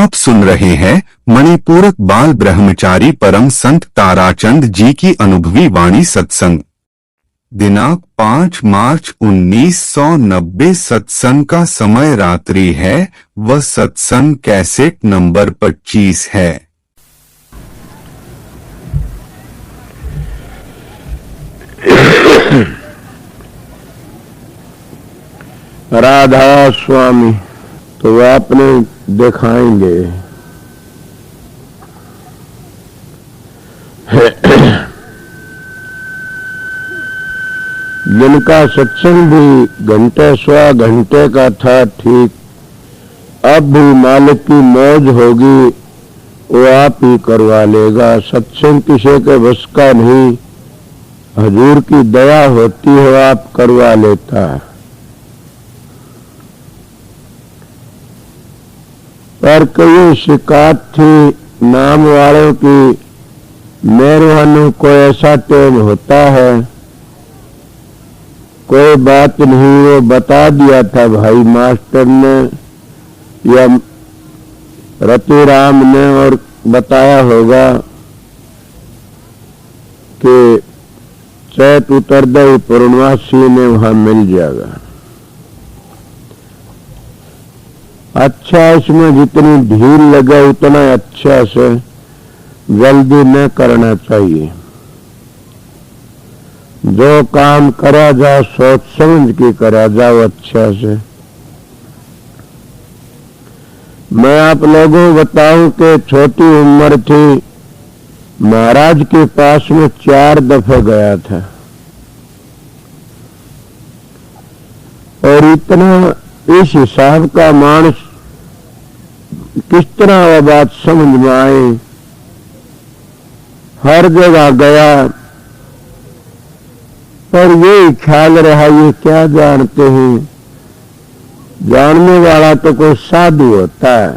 आप सुन रहे हैं मणिपूरक बाल ब्रह्मचारी परम संत ताराचंद जी की अनुभवी वाणी सत्संग। दिनांक 5 मार्च 1990। सत्संग का समय रात्रि है व सत्संग कैसेट नंबर 25 है। राधा स्वामी तो आपने दिखाएंगे। जिनका सत्संग भी घंटे स्वा घंटे का था, ठीक अब भी मालिक की मौज होगी, वो आप ही करवा लेगा। सत्संग किसी के बस का नहीं, हजूर की दया होती है, आप करवा लेता है। पर कई शिकायत थी नाम वालों की, मेहरबानी को ऐसा टेम होता है। कोई बात नहीं, वो बता दिया था भाई मास्टर ने या रतिराम ने, और बताया होगा कि चैत उतर दे पूर्णवासी ने वहां मिल जाएगा। अच्छा, इसमें जितनी ढील लगे उतना अच्छा से जल्दी न करना चाहिए। जो काम करा जाओ सोच समझ के करा जाओ अच्छा से। मैं आप लोगों को बताऊं कि छोटी उम्र थी, महाराज के पास में 4 दफे गया था, और इतना इस हिसाब का मानस किस तरह वह बात समझ में आए। हर जगह गया, पर ये ख्याल रहा ये क्या जानते हैं, जानने वाला तो कोई साधु होता है।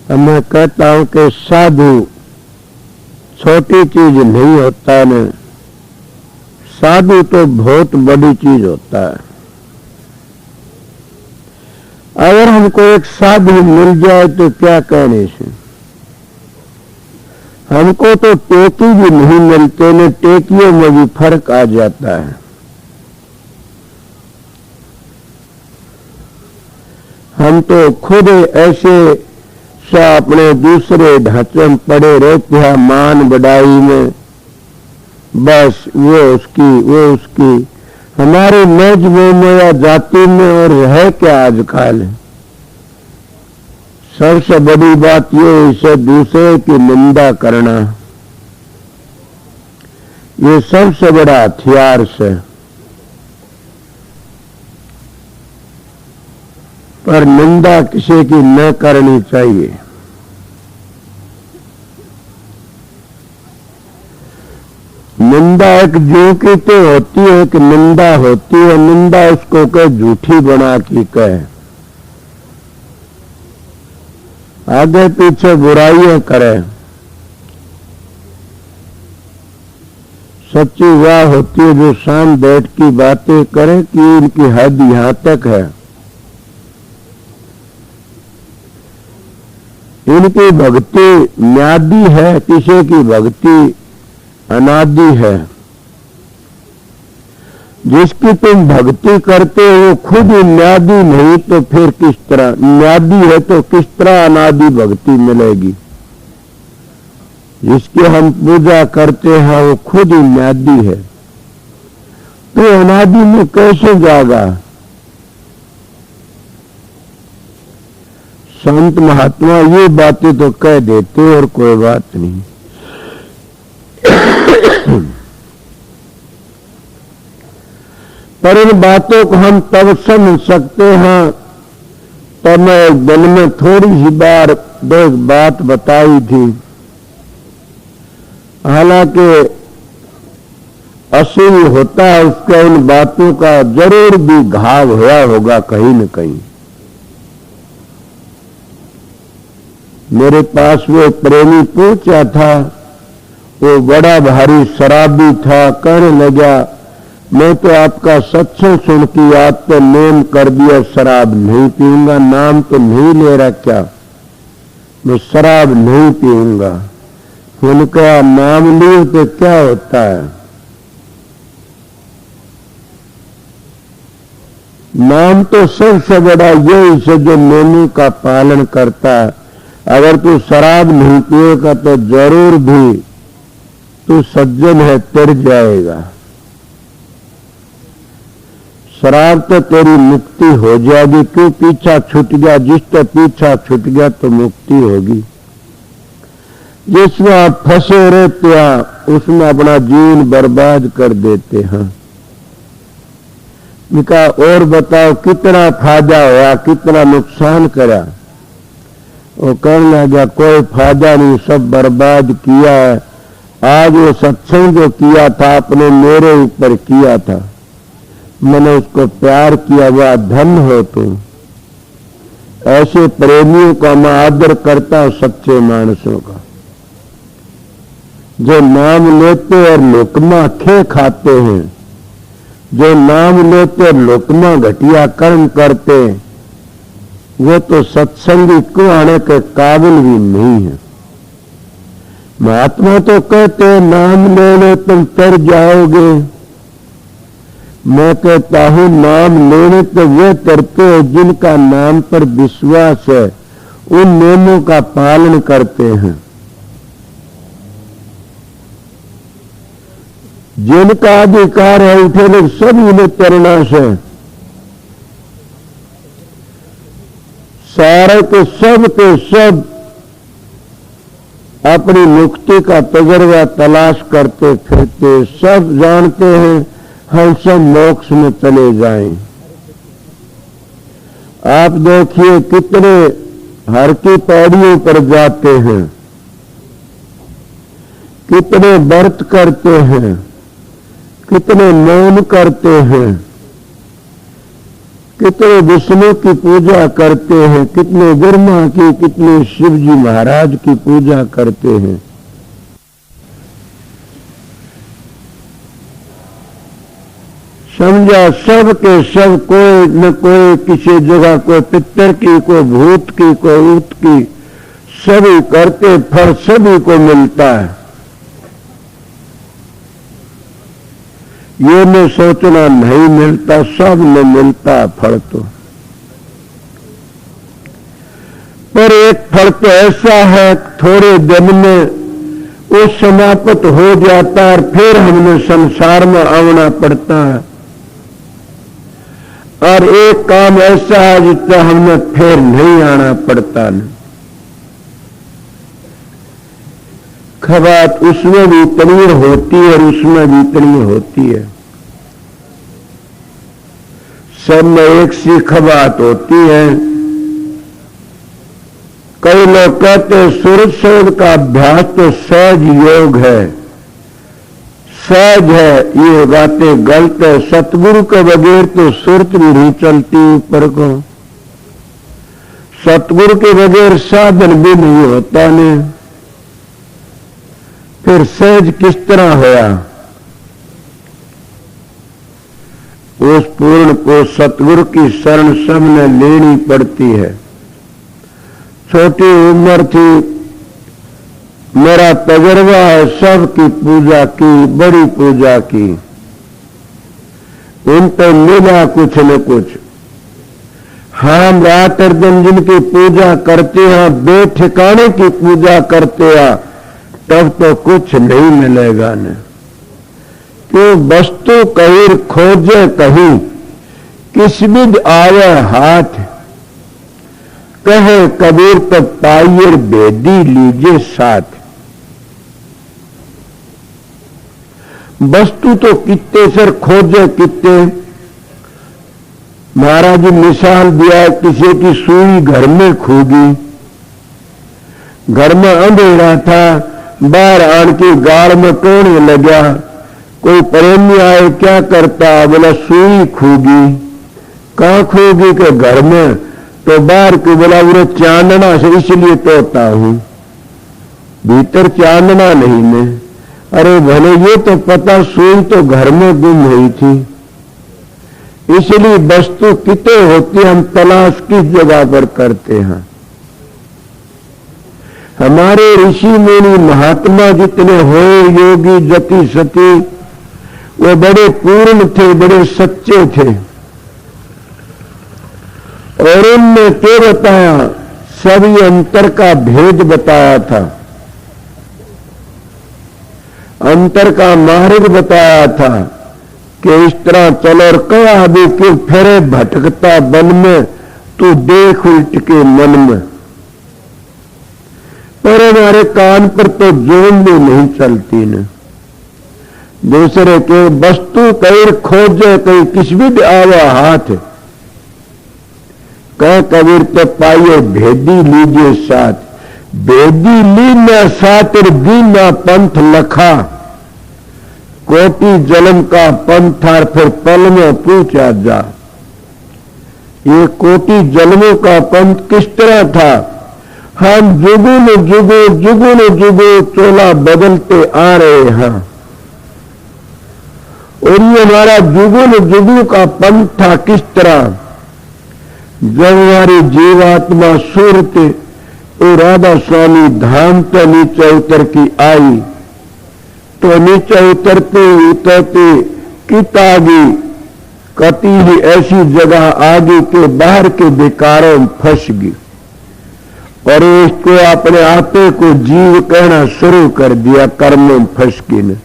अब मैं कहता हूं कि साधु छोटी चीज नहीं होता न, साधु तो बहुत बड़ी चीज होता है। अगर हमको एक साधु मिल जाए तो क्या कहने से, हमको तो टेकी भी नहीं मिलते न, टेकियों में भी फर्क आ जाता है। हम तो खुद ऐसे सा अपने दूसरे ढांचे में पड़े रहते हैं, मान बढ़ाई में, बस वो उसकी हमारे मेज में या जाति में और है क्या आजकल। सबसे बड़ी बात ये इसे दूसरे की निंदा करना, ये सबसे बड़ा हथियार से। पर निंदा किसी की न करनी चाहिए। निंदा एक जो की तो होती है, एक निंदा होती है। निंदा उसको कह झूठी बना के कहे, आगे पीछे बुराइयां करे। सच्ची वह होती है जो शाम बैठ की बातें करे कि इनकी हद यहां तक है। इनकी भक्ति म्यादी है, किसी की भक्ति अनादि है। जिसकी तुम भक्ति करते हो वो खुद ही म्यादी नहीं तो फिर किस तरह म्यादी है, तो किस तरह अनादि भक्ति मिलेगी। जिसकी हम पूजा करते हैं वो खुद ही म्यादी है, तो अनादि में कैसे जाएगा। संत महात्मा ये बातें तो कह देते और कोई बात नहीं। पर इन बातों को हम तब समझ सकते हैं। तब मैं एक दिन में थोड़ी सी बार एक बात बताई थी, हालांकि असूल होता है उसका, इन बातों का जरूर भी घाव हुआ होगा कहीं न कहीं। मेरे पास वो प्रेमी पूछा था, वो बड़ा भारी शराबी था, कहने लगा मैं तो आपका सत्संग सुन के आज तो नेम कर दिया शराब नहीं पीऊंगा, नाम तो नहीं ले रहा, क्या मैं शराब नहीं पीऊंगा। उनका नाम लिए तो क्या होता है? नाम तो सबसे बड़ा यही से जो नेमों का पालन करता है। अगर तू शराब नहीं पिएगा तो जरूर भी तू सज्जन है, तिर जाएगा। शराब तो तेरी मुक्ति हो जाएगी, क्यों पीछा छूट गया, जिसका पीछा छूट गया तो मुक्ति होगी। जिसमें आप फंसे रहते हैं उसमें अपना जीवन बर्बाद कर देते हैं। कहा और बताओ कितना फायदा हुआ, कितना नुकसान करा? वो कहने लगा कोई फायदा नहीं, सब बर्बाद किया है। आज वो सत्संग जो किया था आपने मेरे ऊपर किया था, मैंने उसको प्यार किया, वह धन हो तुम। ऐसे प्रेमियों का मैं आदर करता हूं, सच्चे मानसों का, जो नाम लेते और लुकमा खे खाते हैं, जो नाम लेते और लुकमा घटिया कर्म करते, वो तो सत्संगी को आने के काबिल भी नहीं है। महात्मा तो कहते हैं नाम ले लो तुम तर जाओगे। मैं कहता हूं नाम लेने तो वे तरते हैं जिनका नाम पर विश्वास है, उन नियमों का पालन करते हैं। जिनका अधिकार है उठे लोग सभी ने तरना से, सारे के सब अपनी मुक्ति का तजर्बा तलाश करते फिरते, सब जानते हैं हम सब मोक्ष में चले जाएं। आप देखिए कितने हर की पौड़ियों पर जाते हैं, कितने व्रत करते हैं, कितने मौन करते हैं, कितने विष्णु की पूजा करते हैं, कितने ब्रह्मा की, कितने शिव जी महाराज की पूजा करते हैं। समझा सब के सब कोई न कोई किसी जगह, कोई पितर की, कोई भूत की, कोई ऊत की, सभी करते फल सभी को मिलता है। ये न सोचना नहीं मिलता, सब न मिलता फल तो। पर एक फल तो ऐसा है थोड़े दिन में वो समाप्त हो जाता है और फिर हमने संसार में आना पड़ता है। और एक काम ऐसा है जिससे हमें फिर नहीं आना पड़ता न। खबात उसमें भी इतनी होती है और उसमें भी इतनी होती है। सब में एक सी खबात होती है। कई लोग कहते हैं सूरज शोध का अभ्यास तो सहज योग है, सहज है, ये बातें गलत है। सतगुरु के बगैर तो सुरत भी नहीं चलती ऊपर को, सतगुरु के बगैर साधन भी नहीं होता ने। फिर सहज किस तरह होया? उस पूर्ण को सतगुरु की शरण सबने लेनी पड़ती है। छोटी उम्र थी, मेरा तजर्बा है सबकी पूजा की, बड़ी पूजा की, उन पर मिला कुछ न कुछ। हम रात और दिन जिनकी पूजा करते हैं, बेठिकाने की पूजा करते हैं, तब तो कुछ नहीं मिलेगा न। क्यों वस्तु कहीं खोजे कहीं, किस विध आवे हाथ, कहे कबीर तो पाइए बेदी लीजिए साथ। वस्तु तो कितने सर खोजे कितने। महाराज जी मिसाल दिया, किसी की सुई घर में खूगी, घर में अंधेरा था, बाहर आन की गाड़ में टोने लगा। कोई प्रेमी आए क्या करता, बोला सुई खूगी। कहां खूगी के घर में, तो बाहर की बोला उरे चांदना से इसलिए तोड़ता हूं, भीतर चांदना नहीं में। अरे भले ये तो पता सुई तो घर में गुम हुई थी, इसलिए वस्तु कितने होती हम तलाश किस जगह पर करते हैं। हमारे ऋषि मुनि महात्मा जितने हुए, योगी जति सती, वो बड़े पूर्ण थे, बड़े सच्चे थे। और उनने क्या बताया? सभी अंतर का भेद बताया था, अंतर का मार्ग बताया था कि इस तरह चलो। और कहा अभी क्यों फिरे भटकता वन में, तू देख उल्ट के मन में। पर हमारे कान पर तो जोन भी नहीं चलती न। दूसरे के वस्तु कहीं खोजे, कहीं किस भी आवा हाथ, कह कबीर तो पाइए भेदी लीजिए साथ, भेदी ली न सातिर दीना पंथ लखा, कोटि जन्म का पंथार फिर पल में पूछा जा। ये कोटि जन्मों का पंथ किस तरह था? हम जुगुन जुगु चोला बदलते आ रहे हैं। और ये हमारा जुगुन जुगु का पंथ था किस तरह? जब हमारी जीवात्मा सूरत राधा स्वामी धाम तो नीचे उतर की आई, तो नीचे उतरते उतरते कित आ गई, कति ही ऐसी जगह आ गई कि बाहर के विकारों में फंस गई और इसको अपने आपे को जीव कहना शुरू कर दिया, कर्मों में फंस गई न।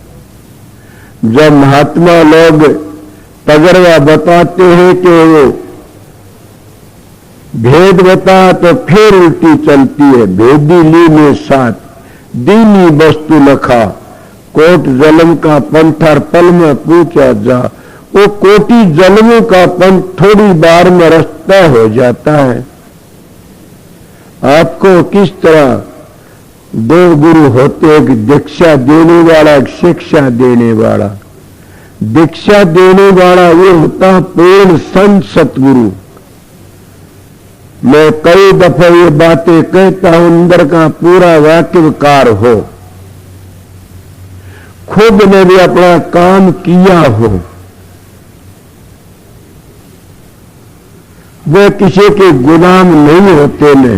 जब महात्मा लोग तजर्बा बताते हैं कि वो भेद बता तो फिर उल्टी चलती है। भेदी ली में साथ दीनी वस्तु लखा, कोट जन्म का पंथर पल में पूछा जा। वो कोटि जन्मों का पंथ थोड़ी बार में रास्ता हो जाता है। आपको किस तरह दो गुरु होते, एक दीक्षा देने वाला, एक शिक्षा देने वाला। दीक्षा देने वाला ये होता पूर्ण संत सतगुरु। मैं कई दफे ये बातें कहता हूं, अंदर का पूरा वाकिफकार हो, खुद ने भी अपना काम किया हो, वे किसी के गुलाम नहीं होते ने।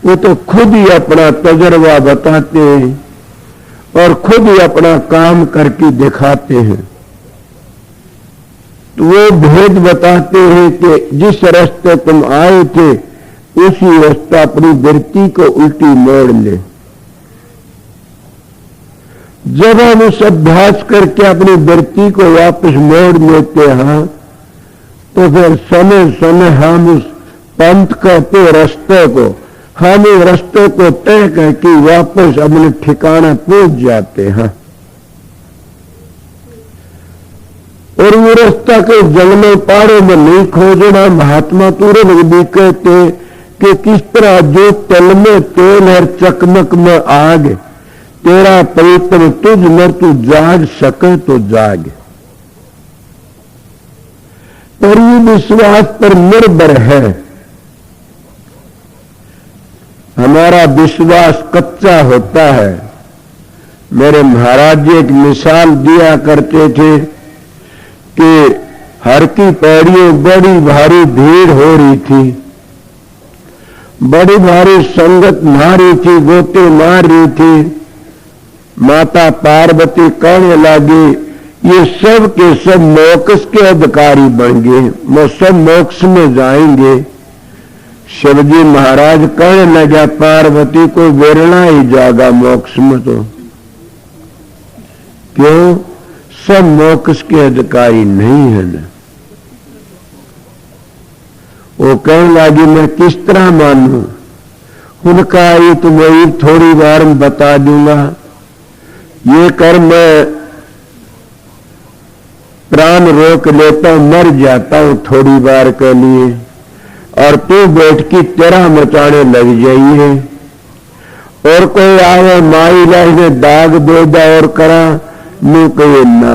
वो तो खुद ही अपना तजर्बा बताते हैं और खुद ही अपना काम करके दिखाते हैं। तो वो भेद बताते हैं कि जिस रास्ते तुम आए थे उसी रास्ता अपनी वृत्ति को उल्टी मोड़ ले। जब हम उस अभ्यास करके अपनी वृत्ति को वापस मोड़ लेते हैं तो फिर समय समय हम उस पंथ कहते रास्ते को, हम उस रास्ते को तय करके वापस अपने ठिकाना पहुंच जाते हैं। और वो रास्ता के जंगलों पहाड़ों में नहीं खोजना। महात्मा तुरंत भी कहते कि किस तरह जो तल में तेल है चकमक में आग, तेरा पवित्र तुझ में तू जाग सके तो जाग। पर ये विश्वास पर निर्भर है। हमारा विश्वास कच्चा होता है। मेरे महाराज जी एक मिसाल दिया करते थे कि हर की पैड़ियों बड़ी भारी भीड़ हो रही थी, बड़ी भारी संगत मारी थी, गोते मार रही थी। माता पार्वती कहने लगी ये सब के सब मोक्ष के अधिकारी बन गए, वो सब मोक्ष में जाएंगे। शिवजी महाराज कहने लगा पार्वती को वेरना ही जागा मोक्ष में, तो क्यों? सब मोक्ष के अधिकारी नहीं है ना। वो कहने लगी मैं किस तरह मानूं? उनका ये तो मैं थोड़ी बार में बता दूंगा, ये कर मैं प्राण रोक लेता हूं, मर जाता हूं थोड़ी बार के लिए, और तू बैठ की तेरा मचाने लग जाइए। और कोई आवे माई लाश ने दाग दे दा और करा, मैं कहे ना,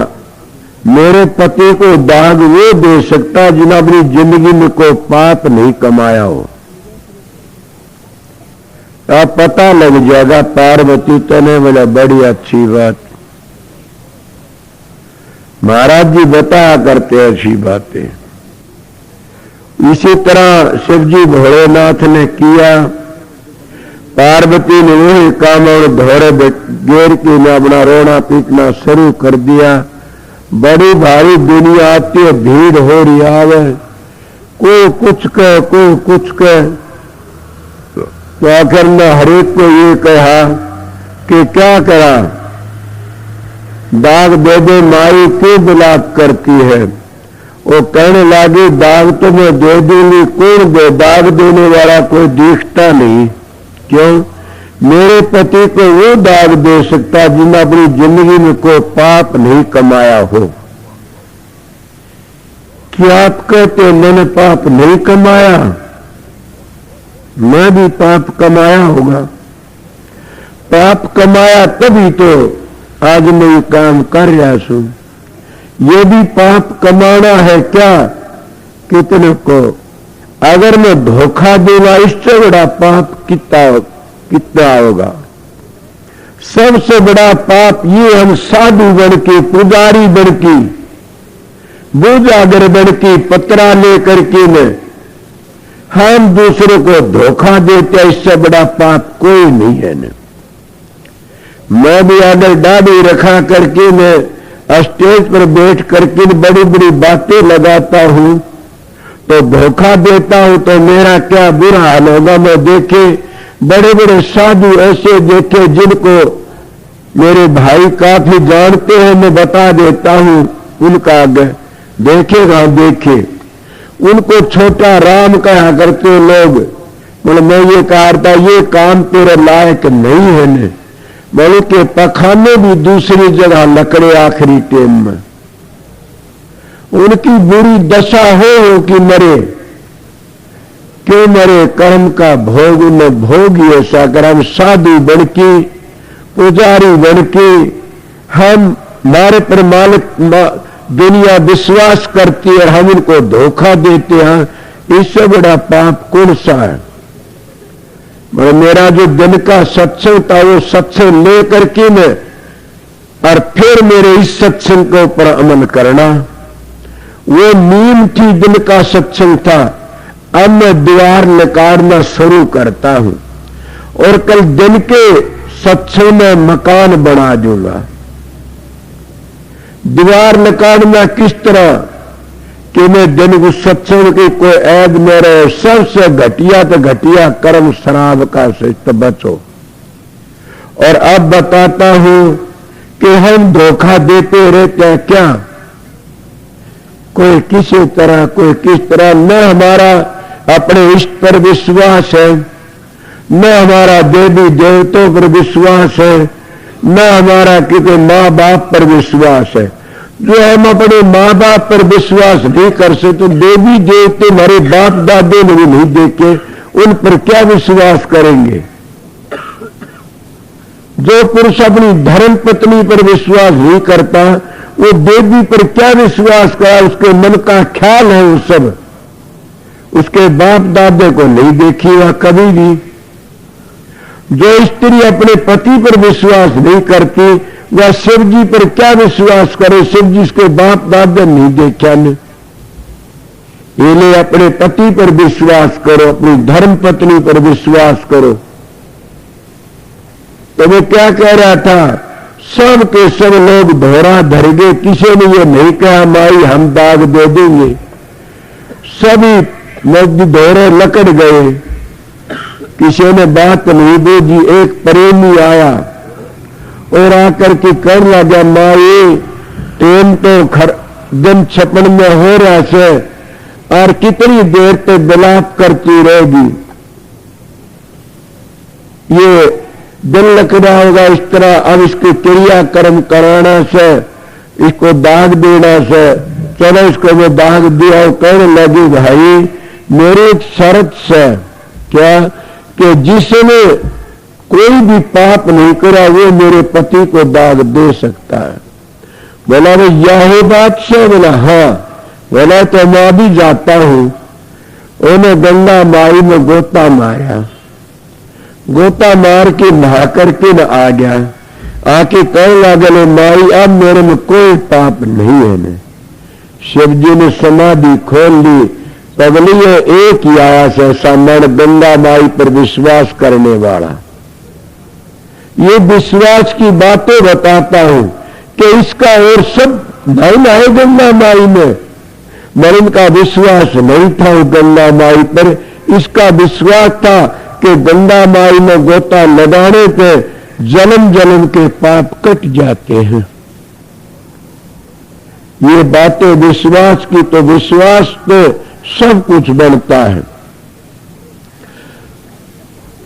मेरे पति को दाग वो दे सकता जिन्हें अपनी जिंदगी में कोई पाप नहीं कमाया हो। अब पता लग जाएगा पार्वती तने। बोला बड़ी अच्छी बात। महाराज जी बताया करते ऐसी बातें। इसी तरह शिवजी भोलेनाथ ने किया। पार्वती ने वही काम और धोरे घेर के ने अपना रोना पीटना शुरू कर दिया। बड़ी भारी दुनिया आती है, भीड़ हो रही आवे, कोई कुछ कह कोई कुछ कह। तो आखिर ने हरेक को ये कहा कि क्या करा, दाग दे दे माई क्यों बिलाप करती है। वो कहने लगी दाग तो मैं दे दूंगी, कौन दे, दाग देने वाला कोई दिखता नहीं। क्यों? मेरे पति को वो दाग दे सकता जिन्हें अपनी जिंदगी में कोई पाप नहीं कमाया हो। क्या आप कहते मैंने पाप नहीं कमाया? मैं भी पाप कमाया होगा। पाप कमाया तभी तो आज मैं ये काम कर रहा हूं। ये भी पाप कमाना है क्या? कितने को? अगर मैं धोखा दूंगा इससे बड़ा पाप कितना होगा। सबसे बड़ा पाप ये हम साधु बन के, पुजारी बन के, बूझागर बन के, पत्रा लेकर के में हम दूसरों को धोखा देते, इससे बड़ा पाप कोई नहीं है न। मैं भी अगर दाढ़ी रखा करके मैं स्टेज पर बैठ करके बड़ी बड़ी बातें लगाता हूं तो धोखा देता हूं तो मेरा क्या बुरा हाल होगा। मैं देखे बड़े बड़े साधु ऐसे देखे जिनको मेरे भाई काफी जानते हैं, मैं बता देता हूं उनका आगे देखेगा देखे। उनको छोटा राम कहा करते लोग। बोले मैं ये कहा था ये काम तेरे लायक नहीं है न। बल्कि पखाने भी दूसरी जगह लकड़े आखिरी टेम में। उनकी बुरी दशा हो कि मरे, क्यों मरे? कर्म का भोग उन्हें भोग ही ऐसा कर। हम साधु बन के, पुजारी बन के हम हमारे पर मालिक दुनिया विश्वास करती है, हम इनको धोखा देते हैं। इससे बड़ा पाप कौन सा है? मेरा जो दिन का सत्संग था वो सत्संग लेकर के मैं और फिर मेरे इस सत्संग के ऊपर अमल करना, वो नीम थी दिन का सत्संग था। अब मैं द्वार निकालना शुरू करता हूं और कल दिन के सत्संग में मकान बना दूंगा। द्वार निकालना किस तरह कि मैं दिन को सत्संग की कोई ऐब न रहे। सबसे घटिया तो घटिया कर्म शराब का से तो बचो। और अब बताता हूं कि हम धोखा देते रहते हैं क्या? कोई किसी तरह कोई किस तरह। न हमारा अपने इष्ट पर विश्वास है, न हमारा देवी देवताओं पर विश्वास है, न हमारा किसी माँ बाप पर विश्वास है। जो हम अपने माँ बाप पर विश्वास नहीं कर सकते तो देवी देवते हमारे बाप दादे ने भी नहीं देखे, उन पर क्या विश्वास करेंगे? जो पुरुष अपनी धर्म पत्नी पर विश्वास नहीं करता वो देवी पर क्या विश्वास करा? उसके मन का ख्याल है वो सब, उसके बाप दादे को नहीं देखी वह कभी भी। जो स्त्री अपने पति पर विश्वास नहीं करती वह शिव जी पर क्या विश्वास करे? शिव जी उसके बाप दादे नहीं देखा ने। इसलिए अपने पति पर विश्वास करो, अपनी धर्म पत्नी पर विश्वास करो। तो मैं क्या कह रहा था, सब के सब लोग धोरा धर गए। किसी ने ये नहीं कहा माई हम दाग दे देंगे। सभी लोग धोरे लकड़ गए, किसी ने बात नहीं बूझी। एक प्रेमी आया और आकर के कहने लगा माई ट्रेन तो दिन छपन में हो रहा से और कितनी देर तक विलाप करती रहेगी। ये दिन लग रहा होगा इस तरह। अब इसके क्रियाक्रम कराना से, इसको दाग देना से, चलो इसको मैं दाग दिया। और कहने लगी भाई मेरी एक शर्त से क्या कि जिसने कोई भी पाप नहीं करा वो मेरे पति को दाग दे सकता है। बोला भाई यही बात से? बोला हाँ। बोला तो मैं भी जाता हूं। उन्हें गंगा माई में गोता मारा, गोता मार के नहा करके न आ गया, आके कहने लगे माई अब मेरे में कोई पाप नहीं है ने। शिव जी ने समाधि खोल ली। पगली है एक ही आया से सामने गंगा माई पर विश्वास करने वाला। ये विश्वास की बातें बताता हूं कि इसका और सब नहीं है गंगा माई में, मगर इनका विश्वास नहीं था गंगा माई पर। इसका विश्वास था कि गंगा माई में गोता लगाने पे जन्म जन्म के पाप कट जाते हैं। ये बातें विश्वास की, तो विश्वास पे सब कुछ बनता है।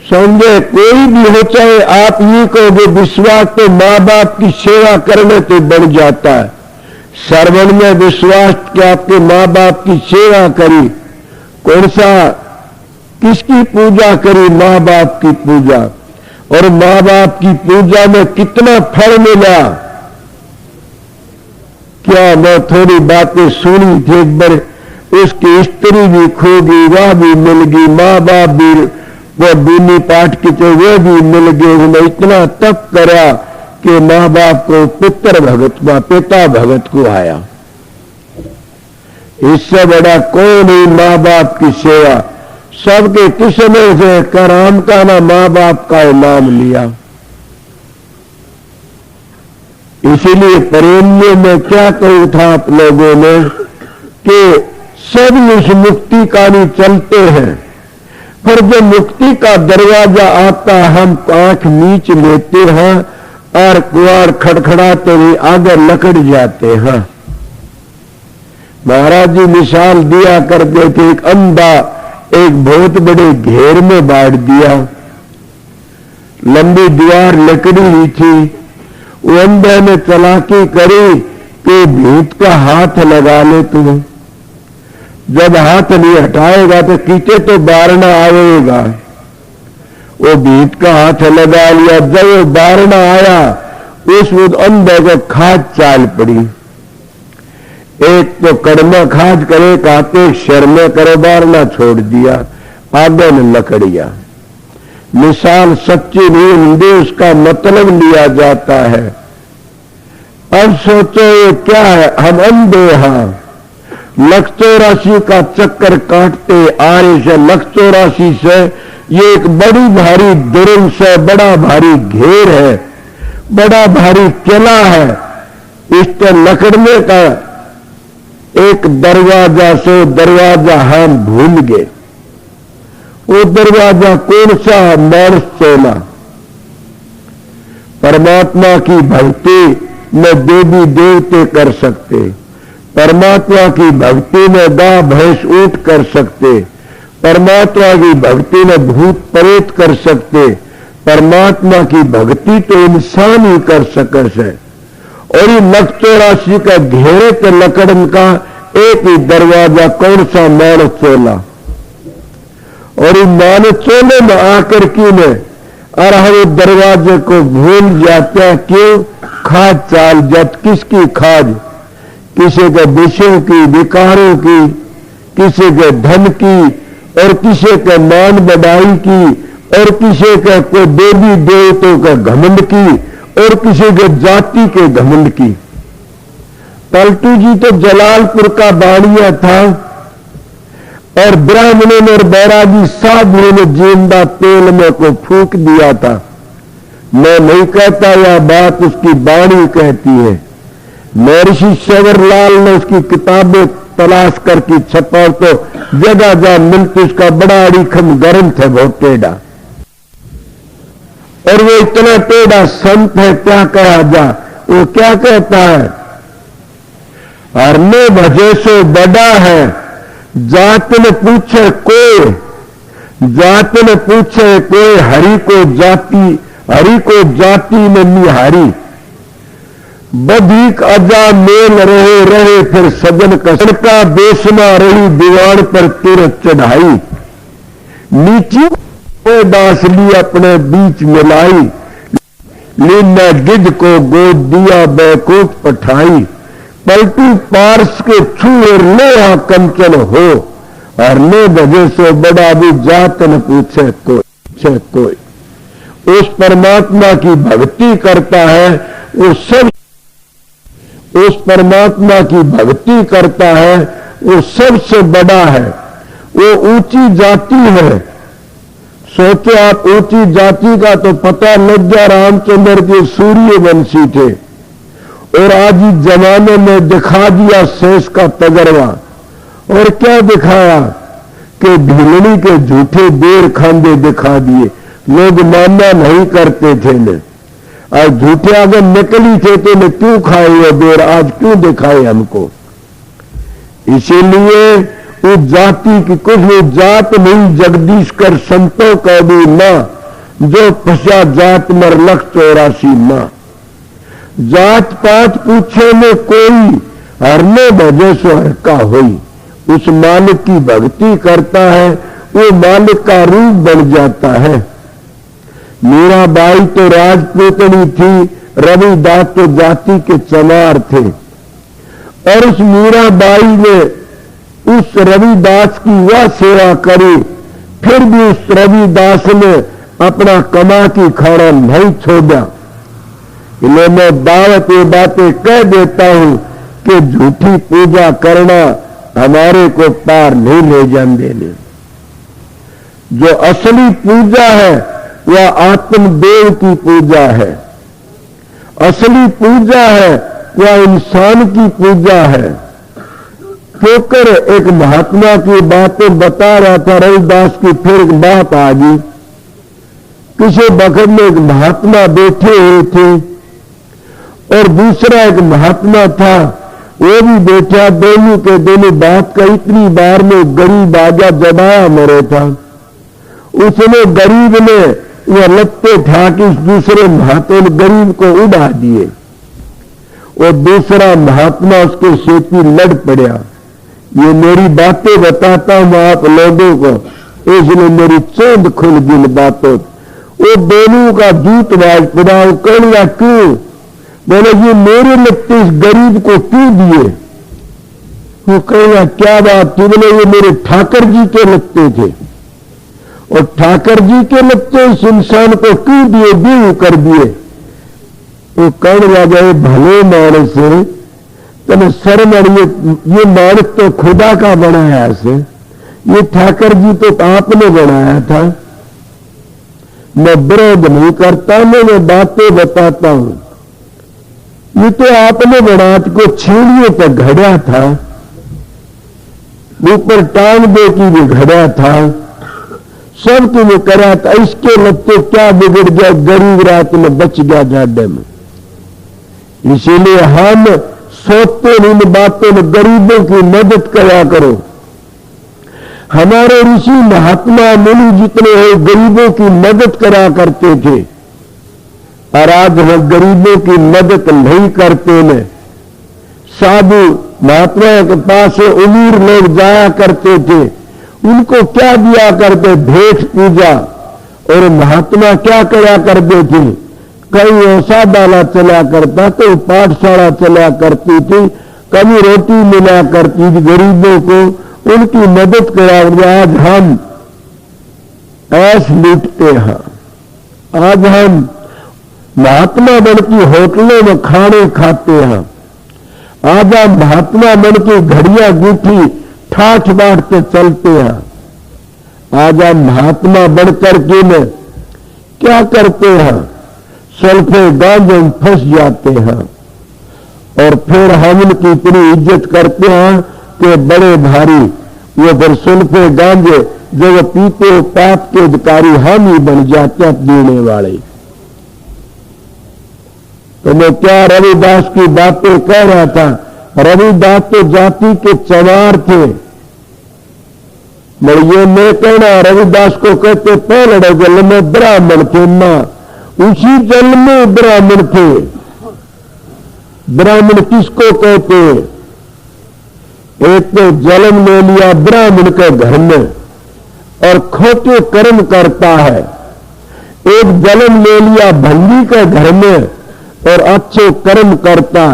समझे कोई भी हो, चाहे आप ये कहोगे विश्वास तो माँ बाप की सेवा करने तो बढ़ जाता है। श्रवण में विश्वास कि आपके माँ बाप की सेवा करी, कौन सा किसकी पूजा करी? माँ बाप की पूजा। और माँ बाप की पूजा में कितना फल मिला? क्या मैं थोड़ी बातें सुनी थी, एक बार उसकी स्त्री भी खो गई, वह भी मिल गई, माँ बाप भी वो बीनी पाठ की थे वो भी मिल गए। उन्होंने इतना तप करा कि माँ बाप को पुत्र भगत हुआ, पिता भगत को आया। इससे बड़ा कोई नहीं माँ बाप की सेवा। सबके किसने से कराम का ना माँ बाप का नाम लिया। इसीलिए प्रेम्य में क्या कहू था आप लोगों ने कि सब इस मुक्ति का नहीं चलते हैं, पर जब मुक्ति का दरवाजा आता हम आंख नीच लेते हैं और कुआर खड़खड़ाते हुए आगे लकड़ जाते हैं। महाराज जी मिसाल दिया करते थे, एक अंधा एक बहुत बड़े घेर में बांट दिया, लंबी दीवार लकड़ी हुई थी, वो अंधे ने चालाकी करी कि भीत का हाथ लगा ले तुम्हें। जब हाथ नहीं हटाएगा तो कीचे तो बारना आएगा। वो भीत का हाथ लगा लिया। जब वो बारना आया उस अंधे को खाज चाल पड़ी। एक तो कड़मा खाज करे कहते शर में करो, बारना छोड़ दिया, आगे ने लकड़िया। मिसाल सच्ची नहीं हिंदी उसका मतलब लिया जाता है। अब सोचो ये क्या है? हम अंधे हैं, 184 का चक्कर काटते आ रहे से 184 से ये एक बड़ी भारी दुर्ग से बड़ा भारी घेर है, बड़ा भारी किला है। इसके लकड़ने का एक दरवाजा से दरवाजा हम भूल गए। वो दरवाजा कौन सा? मानस चोला। परमात्मा की भक्ति में देवी देवते कर सकते, परमात्मा की भक्ति में गाय भैंस ऊंट कर सकते, परमात्मा की भक्ति में भूत प्रेत कर सकते, परमात्मा की भक्ति तो इंसान ही कर सके से। और ये 184 का घेरे के लकड़न का एक ही दरवाजा कौन सा? मानस चोला। और ये मानस चोले में आकर की ने और हम दरवाजे को भूल जाते हैं। क्यों? खाज चाल जत किसकी खाज? किसी के विषयों की, विकारों की, किसी के धन की, और किसी के मान बढ़ाई की, और किसी के कोई देवी देवतों के घमंड की, और किसी के जाति के घमंड की। पलटू जी तो जलालपुर का बाणिया था और ब्राह्मणों ने और बैरागी साधुओं ने जिंदा तेल में को फूंक दिया था। मैं नहीं कहता, यह बात उसकी बाणी कहती है। महर्षि सेवरलाल ने उसकी किताबें तलाश करके छपा तो जगह जगह मिलती उसका बड़ा अड़ीखम ग्रंथ है, बहुत टेढ़ा। और वो इतना टेढ़ा संत है, क्या कहा जा? वो क्या कहता है? हरने भजे सो बड़ा है, जात ने पूछे कोई, जात ने पूछे कोई, हरि को जाति में निहारी। बधिक अजा मेल रहे रहे फिर सजन का बेसना रही दीवार पर तुरंत चढ़ाई। नीचे दास ली अपने बीच मिलाई, लीना गिद्ध को गोद दिया बैकुंठ पठाई। पलटू पार्स के छुए लोहा कंचन हो, और ले बजे से बड़ा भी जात न पूछे कोई। उस परमात्मा की भक्ति करता है वो सब, उस परमात्मा की भक्ति करता है वो सबसे बड़ा है, वो ऊंची जाति है। सोचो आप, ऊंची जाति का तो पता लग गया, रामचंद्र के सूर्यवंशी थे और आज इस जमाने में दिखा दिया शेष का तगरवा। और क्या दिखाया कि ढीलनी के झूठे बेर खांदे दिखा दिए, लोग मानना नहीं करते थे ने। आज झूठे अगर नकली थे तो ने क्यों खाए ये बेर, आज क्यों दिखाए हमको। इसीलिए उस जाति की कुछ वो जात नहीं, जगदीश कर संतों का भी मां, जो फंसा जात मर 184 मां। जात पात पूछे में कोई, हरने भजे सो हर का होई। उस मालिक की भक्ति करता है वो मालिक का रूप बन जाता है। मीराबाई तो राजपूतनी थी, रविदास तो जाति के चमार थे। और उस मीराबाई ने उस रविदास की वह सेवा करी, फिर भी उस रविदास ने अपना कमा की खाना नहीं छोड़ा। इन्हें मैं दावत ये बातें कह देता हूं कि झूठी पूजा करना हमारे को पार नहीं ले जाने देने। जो असली पूजा है वह आत्मदेव की पूजा है, असली पूजा है वह इंसान की पूजा है। ठोकर एक महात्मा की बातें बता रहा था रविदास की, फिर एक बात आ गई। किसी वक्त में एक महात्मा बैठे हुए थे और दूसरा एक महात्मा था, वो भी बैठा। दोनों के दोनों बात का इतनी बार में गरीब आजा जबाया मरे था। उसने गरीब ने वह लत्ते ठाके उस दूसरे महात्मा ने गरीब को उड़ा दिए और दूसरा महात्मा उसके सेती लड़ पड़ा। ये मेरी बातें बताता हूं आप लोगों को, इसलिए मेरी चोंद खुल गई बातों। वो दोनों का दूत बाज पड़ा, वो कहना क्यों, बोले ये मेरे लगते इस गरीब को क्यों दिए। वो कहना क्या बात थी, बोले ये मेरे ठाकर जी के लगते थे और ठाकर जी के लगते इस इंसान को क्यों दिए, क्यों कर दिए। वो कहने लगा भले मानस है तने शर्म, ये मानस तो खुदा का बनाया से, ये ठाकर जी तो आपने बनाया था। मैं विरोध नहीं करता, मैं बातें बताता हूं। ये तो आपने बना को छेड़िए पर घड़ा था, ऊपर टांग दे की भी घड़ा था, सब तुम्हें करा था। इसके लगते क्या बिगड़ गया, गरीब रात में बच गया जाडे में। इसीलिए हम सोचते इन बातों में गरीबों की मदद करा करो। हमारे ऋषि महात्मा मुनि जितने हैं गरीबों की मदद करा करते थे, और आज हम गरीबों की मदद नहीं करते ने। साधु महात्मा के पास अमीर लोग जाया करते थे, उनको क्या दिया करते, भेंट पूजा। और महात्मा क्या करा करते थे, कहीं ऐसा डाला चला करता तो पाठशाला चला करती थी, कभी रोटी मिला करती थी गरीबों को, उनकी मदद करा। आज हम ऐश लूटते हैं, आज हम महात्मा बन की होटलों में खाने खाते हैं, आज हम महात्मा बन की घड़ियां गूठी ठाठ बाट के चलते हैं। आज हम महात्मा बनकर के में क्या करते हैं, सल्फे गांजे में फंस जाते हैं और फिर हम उनकी इतनी इज्जत करते हैं कि बड़े भारी। वो फिर सल्फे गांजे जब पीते पाप के अधिकारी हम ही बन जाते हैं देने वाले। तो मैं क्या रविदास की बातें कह रहा था, रविदास तो जाति के चमार थे। मैं ये नहीं कहना रविदास को कहते पहले जन्म में ब्राह्मण थे, मां उसी जन्म में ब्राह्मण थे। ब्राह्मण किसको कहते, एक तो जन्म ले लिया ब्राह्मण के घर में और खोटे कर्म करता है, एक जन्म ले लिया भंगी के घर में और अच्छे कर्म करता।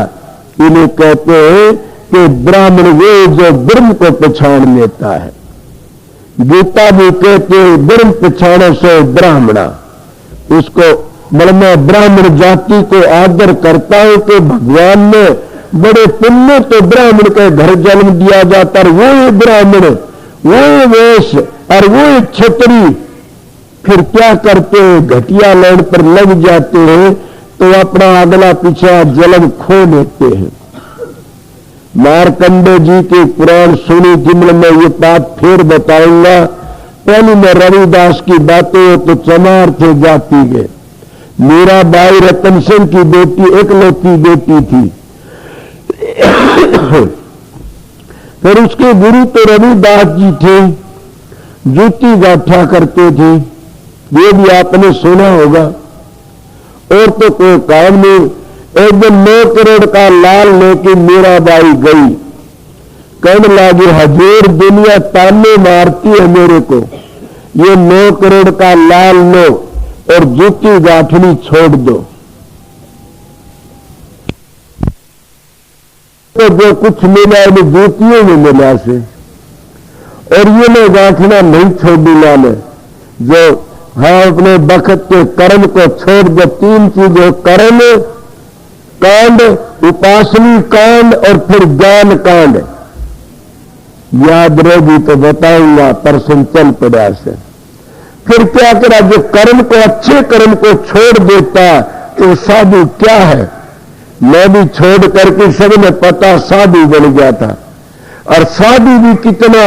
इन्हें कहते हैं कि ब्राह्मण वो जो ब्रह्म को पहचान लेता है। गीता भी कहते हैं ब्रह्म पहचानो सो ब्राह्मणा, उसको मतलब मैं ब्राह्मण जाति को आदर करता हूं कि भगवान ने बड़े पुण्य तो ब्राह्मण के घर जन्म दिया जाता और वो ही ब्राह्मण, वो ही वेश और वो ही क्षत्रिय फिर क्या करते हैं, घटिया लड़ पर लग जाते हैं तो अपना अगला पीछा जन्म खो लेते हैं। मार्कंडे जी के पुराण सुनी थी, मैं ये बात फिर बताऊंगा। पहले मैं रविदास की बातें तो चमार थे जाति के। मीराबाई रतन सिंह की बेटी एकलौती बेटी थी। फिर उसके गुरु तो रविदास जी थे, जूती गाठा करते थे, ये भी आपने सुना होगा। और तो कोई काम नहीं। एक दिन 9 करोड़ का लाल लेके मीराबाई गई, कहने लगी हजूर दुनिया ताने मारती है मेरे को, ये 9 करोड़ का लाल लो और जूती गाठनी छोड़ दो। तो जो कुछ मिला है जूतियों में मिला से, और ये मैं गाठना नहीं छोड़ी लाने जो हाँ अपने बखत के कर्म को छोड़ दो। 3 चीजें, कर्म कांड, उपासनी कांड और फिर ज्ञान कांड। याद रहेगी तो बताऊंगा, परसों चल पड़ा से। फिर क्या करा, जो कर्म को अच्छे कर्म को छोड़ देता तो साधु क्या है। मैं भी छोड़ करके सबने पता साधु बन गया था। और साधु भी कितना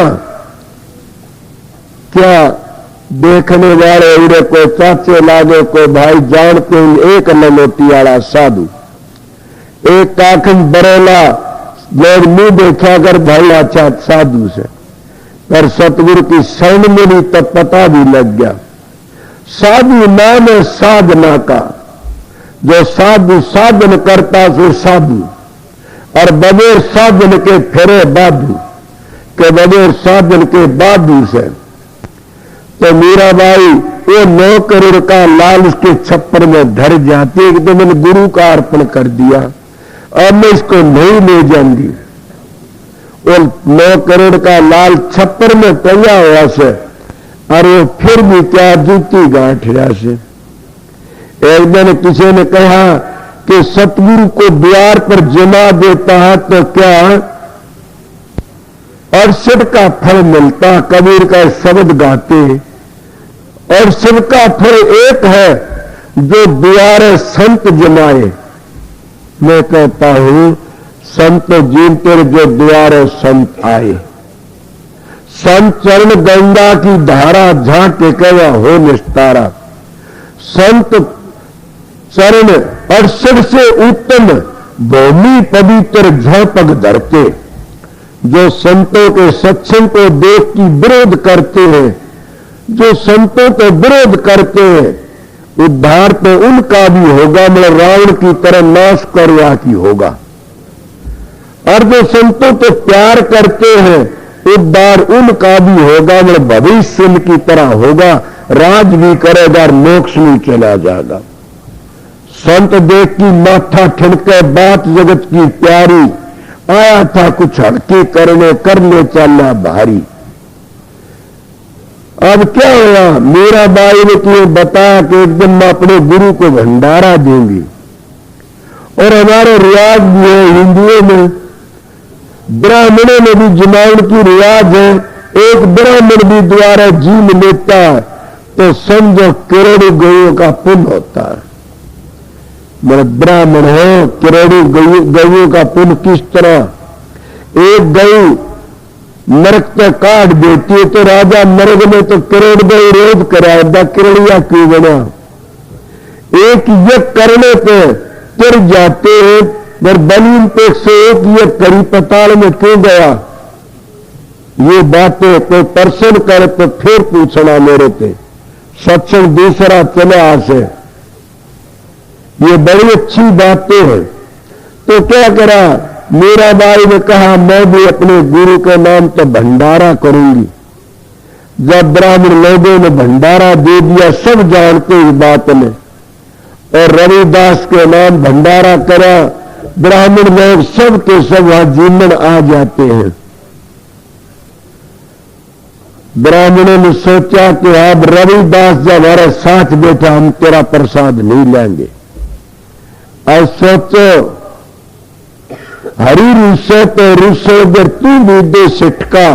क्या देखने वाले उड़े, कोई चाचे लागे, कोई भाई जानते एक ललोटी वाला साधु, एक काखन बरेला लोग मुंह देखा कर भाई अच्छा साधु से, पर सतगुरु की शरण मिली तब पता भी लग गया। साधु नाम है साधना का, जो साधु साधन करता से साधु, और बगैर साधन के फेरे बाधु, के बगैर साधन के बाधु से। तो मीराबाई वो 9 करोड़ का लाल उसके छप्पर में धर जाती है कि तो मैंने गुरु का अर्पण कर दिया, अब मैं इसको नहीं ले जाऊंगी। वो 9 करोड़ का लाल छप्पर में टंगा हुआ से, और वो फिर भी क्या जूती गांठ रहा से। एक दिन किसी ने कहा कि सतगुरु को द्वार पर जमा देता है तो क्या 68 का फल मिलता। कबीर का शब्द गाते, और सबका फल एक है जो द्वारे संत जमाए। मैं कहता हूं संत जीते जो द्वारे संत आए। संत चरण गंगा की धारा झांके कवा हो निस्तारा। संत चरण 68 से उत्तम भूमि पवित्र झापक धरते। जो संतों के सत्संग को देख की विरोध करते हैं, जो संतों को विरोध करते हैं, उद्धार तो उनका भी होगा, मतलब रावण की तरह नाश करवा की होगा। और जो संतों को प्यार करते हैं, उद्धार उनका भी होगा, मतलब भविष्य की तरह होगा, राज भी करेगा और मोक्ष में चला जाएगा। संत देख की माथा ठिनके बात जगत की प्यारी, आया था कुछ हल्के करने कर ले चलना भारी। अब क्या हुआ, मीराबाई ने कि बताया कि एक दिन मैं अपने गुरु को भंडारा दूंगी। और हमारे रिवाज भी है हिंदुओं में, ब्राह्मणों में भी जमावन की रिवाज है। एक ब्राह्मण भी द्वारा जीव लेता है तो समझो करोड़ों गौयों का पुण्य होता है। मेरे ब्राह्मण है, करोड़ों गौयों का पुण्य किस तरह। एक गौ नरक पे काट देती है तो राजा नरक में तो करोड़ गौ रोध कराएगा, किरणिया क्यों बना। एक यज्ञ करने पे तिर जाते हैं, पर बनीन पे से एक यज्ञ करी पताल में क्यों गया। ये बातें कोई पर्सन करे तो फिर पूछना मेरे पे, सत्संग दूसरा चला से। ये बड़ी अच्छी बातें हैं। तो क्या करा, मीराबाई ने कहा मैं भी अपने गुरु के नाम तो भंडारा करूंगी। जब ब्राह्मण लोगों ने भंडारा दे दिया, सब जानते इस बात में, और रविदास के नाम भंडारा करा, ब्राह्मण लोग सब के सब वहां जीवन आ जाते हैं। ब्राह्मणों ने सोचा कि अब रविदास जब हमारे साथ बैठा हम तेरा प्रसाद नहीं लेंगे। अब सोचो हरि रुसे तो रुसे अगर तू भी दे सिटका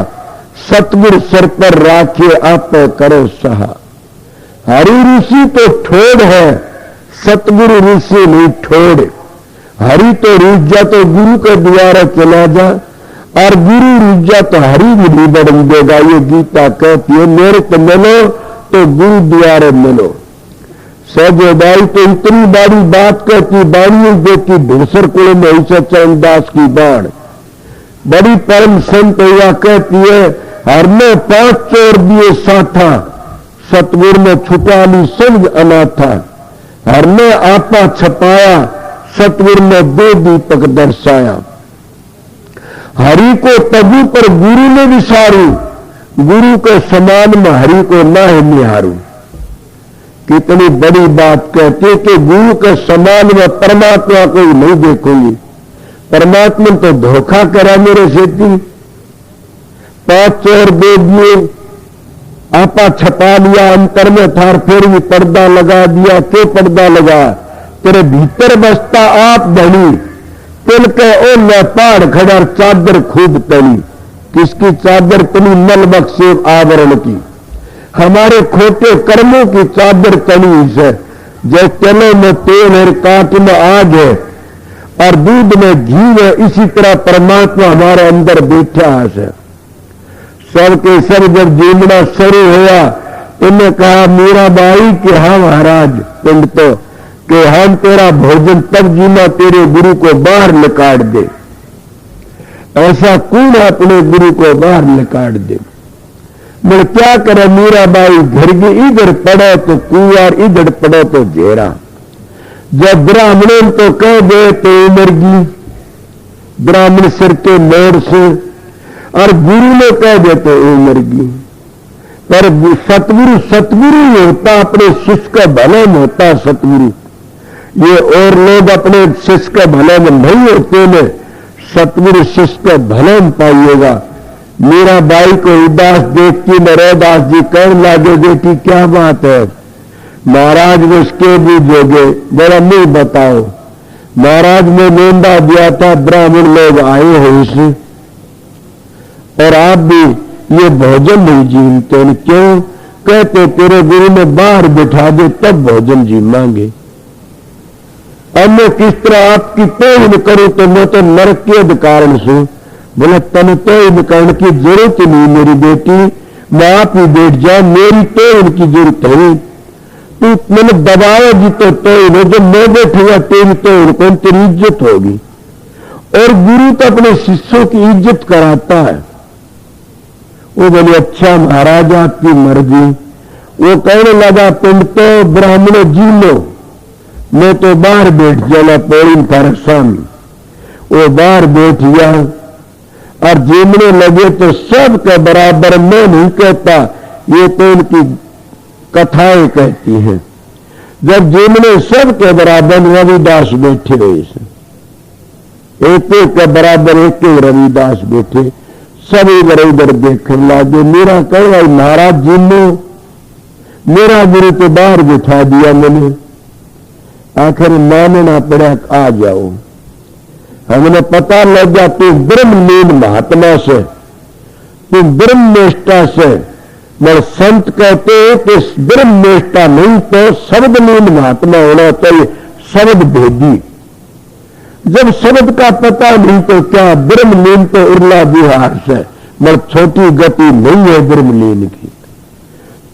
सतगुरु सर पर राखिए आप करो सहा। हरि ऋषि तो ठोड़ है सतगुरु ऋषि नहीं ठोड़। हरि तो रुस जा तो गुरु के द्वारा चला जा और गुरु रुस जा तो हरि भी नहीं बढ़ देगा। ये गीता कहती है मेरे तो मिलो तो गुरु द्वारे मिलो। सहजोबाई तो इतनी बड़ी बात कहती बाणी देखी धूसर कुल में ऐसा चरणदास की बाण बड़ी परम संत हुआ कहती है हर ने 5 चोर दिए साथा सतगुरु ने छुटा ली समझ अनाथा। हर ने आपा छपाया सतगुरु ने 2 दीपक दर्शाया। हरि को तबु पर गुरु ने विसारू गुरु के समान में हरि को ना ही निहारू। कितनी बड़ी बात कहते कि गुरु के समान में परमात्मा को नहीं देखूंगी। परमात्मा तो धोखा करा मेरे सेठी 5 चोर दे दिए आपा छपा लिया अंतर में थार फिर भी पर्दा लगा दिया। क्यों पर्दा लगा तेरे भीतर बसता आप धनी तिल के ओ न पहाड़ खड़ा चादर खूब तली। किसकी चादर तली नल बख्शे आवरण की हमारे खोटे कर्मों की चादर तली है। जैसे तेलों में तेल है कांट में आग है और दूध में घी है इसी तरह परमात्मा हमारे अंदर बैठा है। सबके सब जब जीवना शुरू हुआ उन्हें कहा मीराबाई कि हाँ महाराज पिंड तो कि हम तेरा भोजन तब जीना तेरे गुरु को बाहर निकाल दे। ऐसा कौन अपने गुरु को बाहर निकाल दे। मैं क्या करे मीराबाई घर के इधर पड़ो तो कुआर इधर पड़ो तो जेरा। जब ब्राह्मणों तो कह दे तो उमरगी ब्राह्मण सिर के मोर से और गुरु ने कह दे तो उमरगी। पर सतगुरु सतगुरु ही होता अपने शिष्य का भले में होता सतगुरु। ये और लोग अपने शिष्य के भले में नहीं होते ने सतगुरु शिष्य के भले में पाइएगा। मीराबाई को उदास देखती नरोदास जी कहने लगे बेटी क्या बात है महाराज उसके बूझोगे जरा नहीं बताओ। महाराज ने नेंदा दिया था ब्राह्मण लोग आए हो इसे और आप भी ये भोजन नहीं जीमते क्यों कहते तेरे गुरु ने बाहर बिठा दे तब भोजन जीमांगे। अब मैं किस तरह आपकी तोड़ करूं तो मैं तो नरक के कारण से बोले तन तोड़ करने की जरूरत नहीं मेरी बेटी मैं आप ही बैठ जाओ मेरी तोड़ की जरूरत है। तू मैंने दबाया जी तो तोड़ जब मैं बैठूंगा तेरी तोड़ कौन तेरी इज्जत होगी। और गुरु तो अपने शिष्यों की इज्जत कराता है। वो बोले अच्छा महाराज आपकी मर्जी। वो कहने लगा पिंड तो ब्राह्मण जी लो मैं तो बाहर बैठ जाना पौड़ी परेशान। वो बाहर बैठ गया और जीमने लगे तो सब के बराबर मैं नहीं कहता ये तो इनकी कथाएं कहती हैं। जब जीमने सब के बराबर रविदास बैठे एक के बराबर एक रविदास बैठे सब इधर उधर देखने लगे। मेरा कह भाई महाराज जी ने मेरा गुरु तो बाहर बिठा दिया मैंने आखिर मानना पड़ा आ जाओ। हमने पता लग गया तू ब्रह्मलीन महात्मा से तू ब्रह्मनिष्ठा से मैं संत कहते हैं कि ब्रह्मनिष्ठा नहीं तो शब्दलीन महात्मा होना चाहिए शब्द भेदी। जब शब्द का पता नहीं तो क्या ब्रह्मलीन तो उर्ला विहार से मगर छोटी गति नहीं है ब्रह्मलीन की।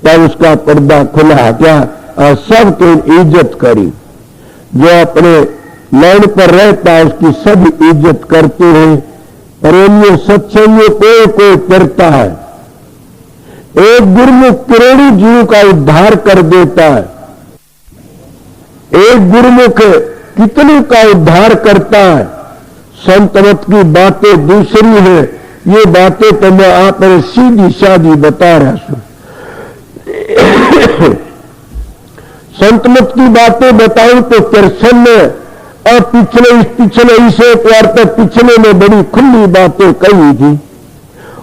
तब उसका पर्दा खुला क्या और सबकी इज्जत करी। जो अपने लाइन पर रहता है उसकी सब इज्जत करते हैं। प्रेमियों सत्संगियों कोई करता है। एक गुरुमुख करोड़ों जीवों का उद्धार कर देता है। एक गुरुमुख कितने का उद्धार करता है। संतमत की बातें दूसरी है। ये बातें तो मैं आप सीधी सादी बता रहा हूं। संतमत की बातें बताऊं तो कृष्ण ने और पिछले इसे एक बार तक पिछले में बड़ी खुली बातें कही थी।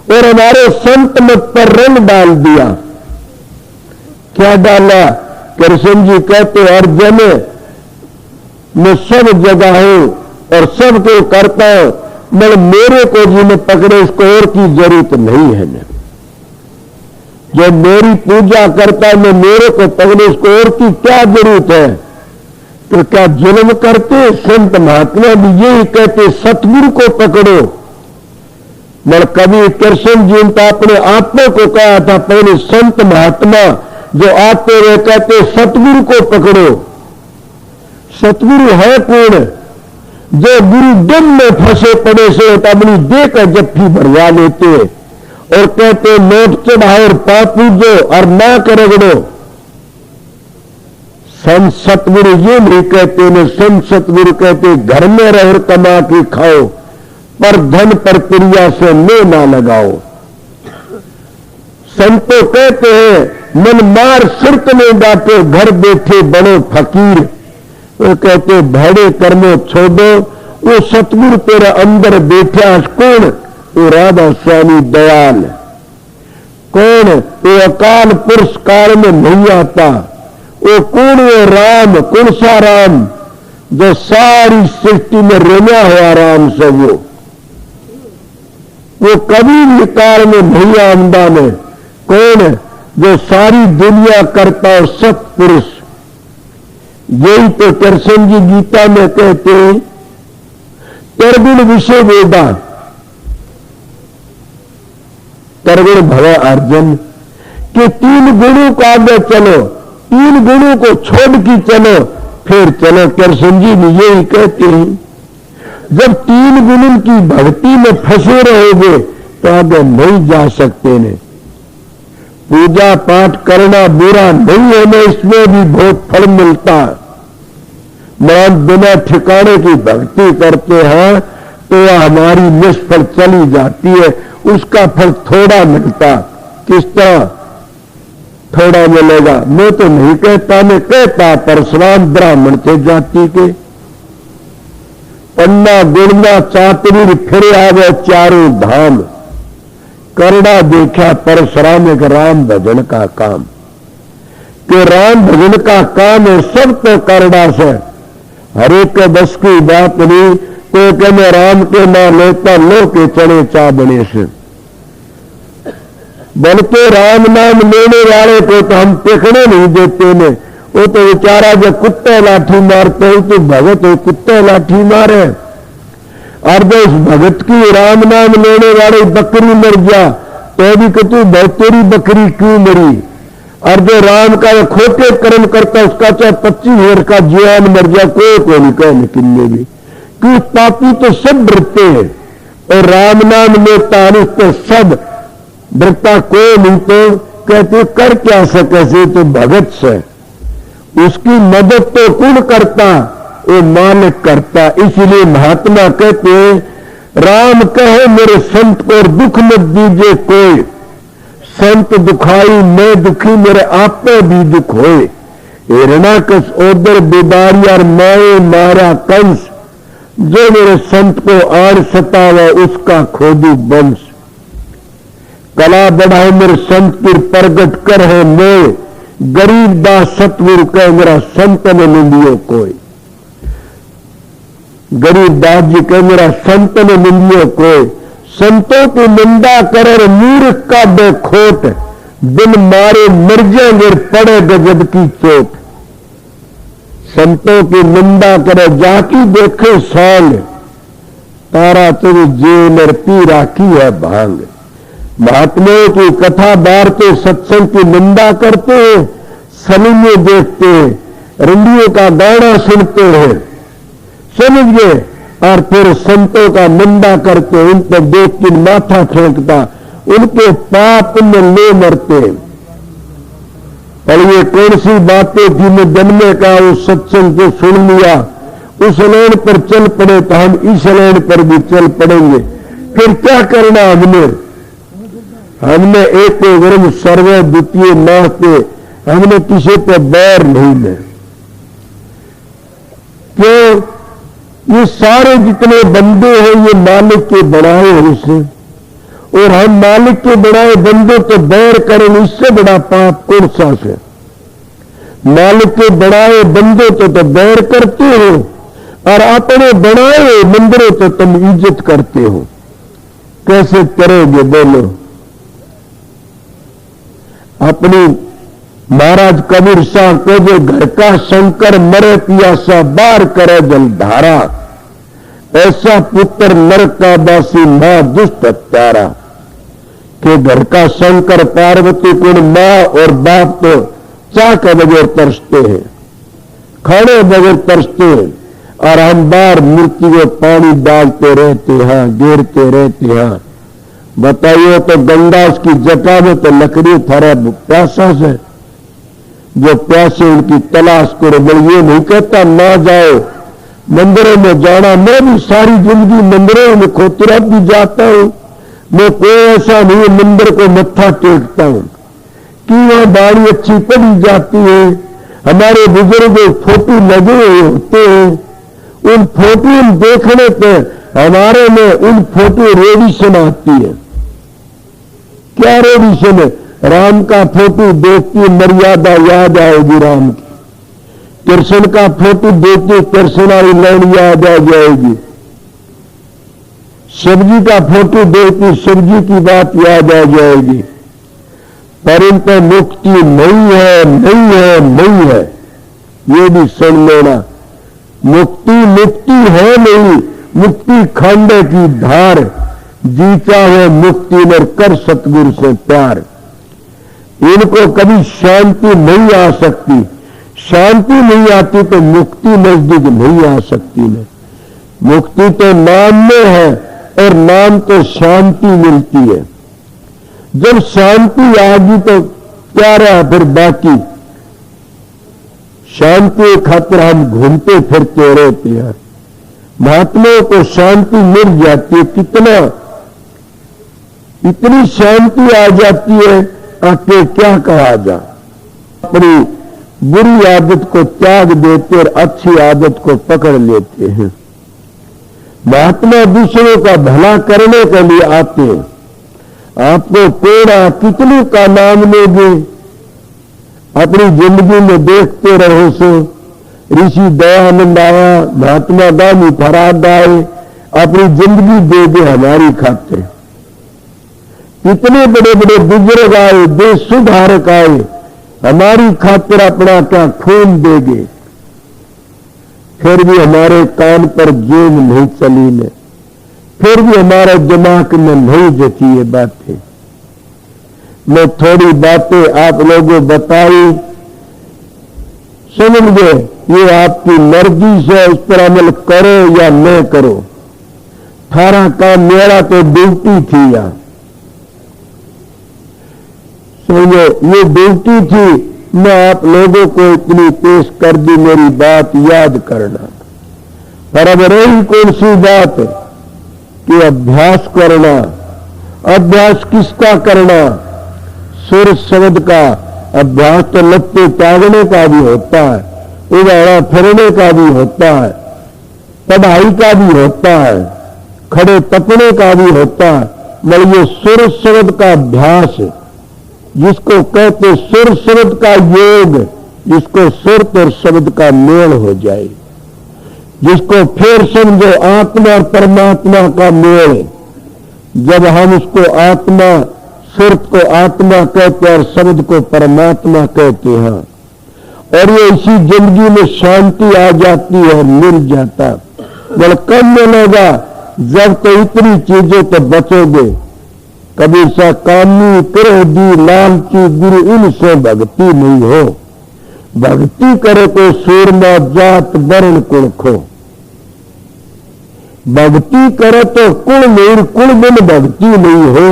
और हमारे संत मत पर रंग डाल दिया। क्या डाला? कृष्ण जी कहते अर्जुन मैं सब जगह हूं और सबको करता हूं, मगर मेरे को जिन्हें पकड़े इसको और की जरूरत नहीं है ना। जो मेरी पूजा करता है मैं मेरे को पकड़े इसको और की क्या जरूरत है? तो क्या जुल्म करते? संत महात्मा भी यही कहते सतगुरु को पकड़ो। मगर कभी कृष्ण जी ने अपने आत्मा को कहा था, पहले संत महात्मा जो आते हुए कहते सतगुरु को पकड़ो। सतगुरु है कौन? जो गुरु डम में फंसे पड़े से अपनी देह का जफ्फी भरवा लेते और कहते नोट चढ़ाओ और पाप पूजो और ना करगड़ो। संत सतगुरु ये नहीं कहते ने, संत सतगुरु कहते घर में रहो कमा के खाओ, पर धन प्रक्रिया से में ना लगाओ। संतो कहते हैं मन मार सिरत में डांटे, घर बैठे बड़ो फकीर। वो कहते भड़े कर्मों छोड़ो, वो सतगुरु तेरा अंदर बैठा कौन? वो राधा स्वामी दयाल। कौन? वो अकाल पुरुष काल में नहीं आता। वो कौन? वो राम। कौन सा राम? जो सारी सृष्टि में रमा हुआ राम से वो कभी भी काल में नहीं आमदा में। कौन? जो सारी दुनिया करता है सत्पुरुष। यही तो कृष्ण जी गीता में कहते हैं त्रिगुण विषय वेदा, त्रिगुण भव अर्जुन, कि तीन गुणों को आगे चलो, तीन गुणों को छोड़ के चलो फिर चलो। कृष्ण जी भी यही कहते हैं जब तीन गुणों की भक्ति में फंसे रहोगे तो आगे नहीं जा सकते ने। पूजा पाठ करना बुरा नहीं है ना, इसमें भी बहुत फल मिलता है। मगर बिना ठिकाने की भक्ति करते हैं तो वह हमारी निष्फल चली जाती है, उसका फल थोड़ा मिलता। किस तरह थोड़ा मिलेगा? मैं तो नहीं कहता, मैं कहता परशुराम ब्राह्मण थे जाति के, पन्ना गुणना चातुर फिर आवे चारों धाम। करड़ा देखा परशुराम एक राम भजन का काम, कि राम भजन का काम है सब तो करड़ा से। हरेक के बस की बात नहीं। कोई कहने राम के नाम लेता लो के चढ़े चाबने से, बल्कि राम नाम लेने वाले को तो हम टेकने नहीं देते ने। वो तो बेचारा जो कुत्ते लाठी मारते हो तो भगत हो कुत्ते लाठी मारे। और जो उस भगत की राम नाम लेने वाले बकरी मर गया तो भी कि तू तेरी बकरी क्यों मरी? और जो राम का खोटे कर्म करता उसका चाहे 25 वर्ष का जीवन मर जाए कोई को नहीं कहने किन्ने भी, क्यों? पापी तो सब डरते हैं और राम नाम लेता तो सब डरता, कोई नहीं तो कहते कर क्या सके से तो भगत से। उसकी मदद तो कौन करता? वो मालिक करता। इसलिए महात्मा कहते हैं राम कहे मेरे संत को दुख मत दीजिए कोई, संत दुखाई मैं दुखी मेरे आप पे भी दुख होए। हिरणाकश ओदर बेदारी और माए मारा कंस, जो मेरे संत को आड़ सतावा उसका खोदू वंश। कला बढ़ाए मेरे संत की प्रगट कर है मैं, गरीब दास सतगुरु कह मेरा संत ने निंदियो कोई। गरीब दास जी कह मेरा संत ने निंदियो कोई। संतों की निंदा करे मूर्ख का बेखोट, बिन मारे मर जाएंगे पड़े गजब की चोट। संतों की निंदा करे जाकी देखे सांग, तारा तुझ जीव पी राखी है भांग। महात्माओं की कथा बारते सत्संग की निंदा करते हैं, सलीमे देखते हैं, रंडियों का गाना सुनते हैं, समझ गए? और फिर संतों का निंदा करते, उन पर देख के माथा फेंकता, उनके पाप में ले मरते। और ये कौन सी बातें थी? मैं जन्मे का उस सत्संग को सुन लिया, उस लाइन पर चल पड़े तो हम इस लाइन पर भी चल पड़ेंगे। फिर क्या करना हमने एक वर्ग सर्वे द्वितीय नाते, हमने किसी पे बैर नहीं ले। क्यों? ये सारे जितने बंदे हैं ये मालिक के बनाए हैं उसे, और हम मालिक के बनाए बंदों तो बैर करें, इससे बड़ा पाप कौन सा है? मालिक के बनाए बंदों तो बैर करते हो और अपने बनाए मंदिरों तो तुम इज्जत करते हो। कैसे करोगे बोलो? अपनी महाराज कबीर शाह को जो घर का शंकर मरे पियासा बार करे जलधारा, ऐसा पुत्र नरक का दासी मां दुष्ट हत्यारा। के घर का शंकर पार्वती कुण मां और बाप तो चाह के बगैर तरसते हैं, खाने बगैर तरसते हैं, और हम बार मूर्ति को पानी डालते रहते हैं, गिरते रहते हैं। बताइए तो गंगा की जटा में तो लकड़ी थारा प्यासा से, जो प्यासे उनकी तलाश करो। मैं ये नहीं कहता ना जाओ मंदिरों में जाना, मैं भी सारी जिंदगी मंदिरों में खोतरा भी जाता हूं। मैं कोई ऐसा नहीं मंदिर को मत्था टेकता हूं कि वहां बाड़ी अच्छी पड़ी जाती है, हमारे बुजुर्ग फोटो लगे हुए होते हैं, उन फोटो देखने पर हमारे में उन फोटो रेडिएशन आती है। क्या रेडिएशन है? राम का फोटो देखती मर्यादा याद आएगी राम की, कृष्ण का फोटो देखती कृष्ण वाली लाइन याद आ जाएगी, शिव जी का फोटो देखती शिव जी की बात याद आ जाएगी। पर इन पर मुक्ति नहीं है, नहीं है, नहीं है, ये भी सुन लेना। मुक्ति मुक्ति है नहीं, मुक्ति खंडे की धार, जीता है मुक्ति में कर सतगुरु से प्यार। इनको कभी शांति नहीं आ सकती, शांति नहीं आती तो मुक्ति नजदीक नहीं आ सकती। नहीं, मुक्ति तो नाम में है और नाम तो शांति मिलती है। जब शांति आ गई तो क्या रहा फिर बाकी? शांति खातिर हम घूमते फिरते रहते हैं। महात्माओं को शांति मिल जाती है, कितना इतनी शांति आ जाती है आके क्या कहा जा। अपनी बुरी आदत को त्याग देते और अच्छी आदत को पकड़ लेते हैं। महात्मा दूसरों का भला करने के लिए आते हैं। आपको कोड़ा कितने का नाम लोगे? अपनी जिंदगी में देखते रहो सो ऋषि दयानंद आया, महात्मा गांधी फराद आए, अपनी जिंदगी दे दे हमारी खातिर। इतने बड़े बड़े बुजुर्ग आए, देश सुधारक आए, हमारी खातिर अपना क्या खून देंगे, फिर भी हमारे कान पर जेब नहीं चली ने, फिर भी हमारे दिमाग में नहीं जची ये बातें। मैं थोड़ी बातें आप लोगों बताई, समझ गए, ये आपकी मर्जी से इस पर अमल करो या न करो। थारा काम, मेरा तो ड्यूटी थी यार, समझो ये ड्यूटी थी। मैं आप लोगों को इतनी पेश कर दी, मेरी बात याद करना। पर अब रही कौन सी बात कि अभ्यास करना। अभ्यास किसका करना? सुर शब्द का अभ्यास तो लत्ते त्यागने का भी होता है, उड़ाना फिरने का भी होता है, पढ़ाई का भी होता है, खड़े तपने का भी होता है, मगर ये सुर शब्द का अभ्यास है, जिसको कहते सुर शब्द का योग, जिसको सुर और शब्द का मेल हो जाए, जिसको फिर समझो आत्मा और परमात्मा का मेल। जब हम उसको आत्मा, सुर को आत्मा कहते हैं और शब्द को परमात्मा कहते हैं, और ये इसी जिंदगी में शांति आ जाती है, मिल जाता। बल कम मिलेगा जब तो इतनी चीजों तो बचोगे। कबीर सा कामी क्रोधी लालची गुरु इनसे भक्ति नहीं हो। भक्ति करे तो सूरमा जात वर्ण कुल खो। भक्ति करे तो कुल नहीं, कुल बिन भक्ति नहीं हो।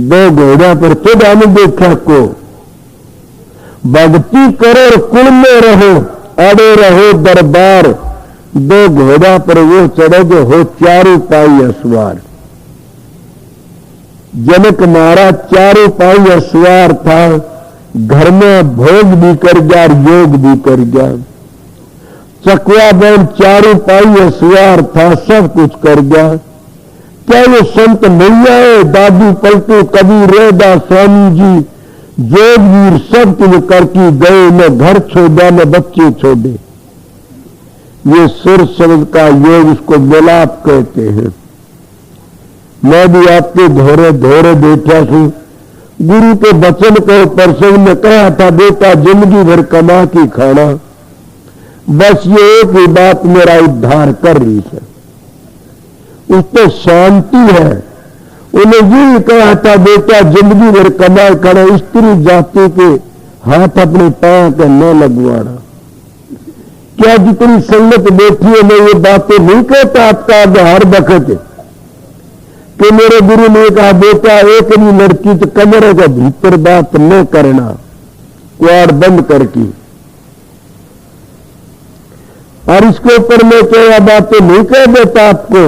दो घोड़ा पर चढ़ा में देखा को। भक्ति करो और कुल में रहो, अड़े रहो दरबार। दो घोड़ा पर वो चढ़े जो हो चारों पाई असवार। जनक महाराज चारों पाई असवार था, घर में भोग भी कर गया और योग भी कर गया। चकवा बहन चारों पाई असवार था, सब कुछ कर गया। क्या ये संत नहीं आए? दादू पलटू कबीर रेदा स्वामी जी जोगवीर सब तुम करके गए, न घर छोड़ा न बच्चे छोड़े। ये सुर शब्द का योग, इसको मिलाप कहते हैं। मैं भी आपके धोरे धोरे बैठा हूं। गुरु के वचन को परसों में कहा था, बेटा जिंदगी भर कमा के खाना, बस ये एक ही बात मेरा उद्धार कर रही है, उस पर शांति है। उन्हें ये कहा था, बेटा जिंदगी भर कमाए खाना, स्त्री जाति के हाथ अपने पांव के न लगवाना। क्या जितनी संगत बैठी है, मैं ये बातें नहीं कहता आपका हर वक्त कि मेरे गुरु ने कहा, बेटा एक भी लड़की तो कमरे के भीतर बात न करना, क्वाड़ बंद करके। और इसके ऊपर मैं क्या बातें नहीं कह देता आपको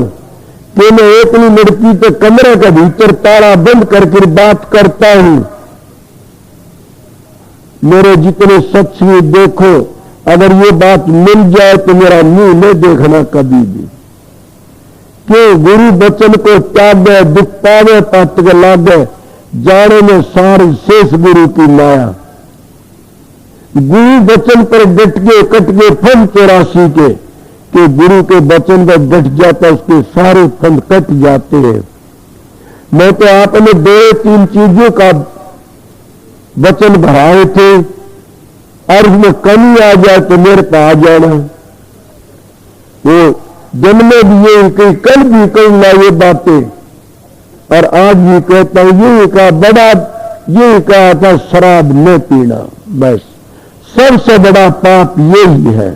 कि मैं एक भी लड़की तो कमरे के भीतर ताला बंद करके बात करता हूं। मेरे जितने सच्ची देखो, अगर ये बात मिल जाए तो मेरा मुंह नहीं देखना कभी भी, कि गुरु वचन को त्यागे, दुख पावे पत के लागे, जाने में सार शेष गुरु की माया। गुरु वचन पर डट के कट के फंद 84 के, कि गुरु के वचन पर डट जाता उसके सारे फंद कट जाते हैं। मैं तो आपने 2-3 चीजों का वचन भराए थे, और उसमें कमी आ जाए तो मेरे पे आ जाना। वो जन्म में भी ये कही, कल भी कहूंगा ये बातें, और आज भी कहता हूं। ये कहा बड़ा, ये कहा था शराब न पीना, बस सबसे बड़ा पाप यही है।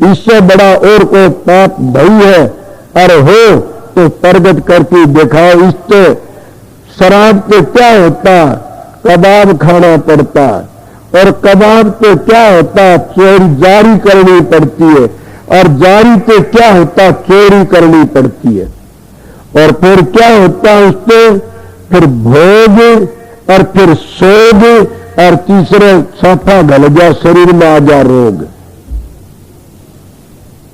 इससे बड़ा और कोई पाप नहीं है, और हो तो प्रगट करके दिखाओ। इससे शराब तो क्या होता, कबाब खाना पड़ता, और कबाब तो क्या होता, चोरी जारी करनी पड़ती है, और जारी तो क्या होता, चोरी करनी पड़ती है। और फिर क्या होता उससे, फिर भोग, और फिर सोग, और तीसरे साफा गल गया, शरीर में आ जा रोग।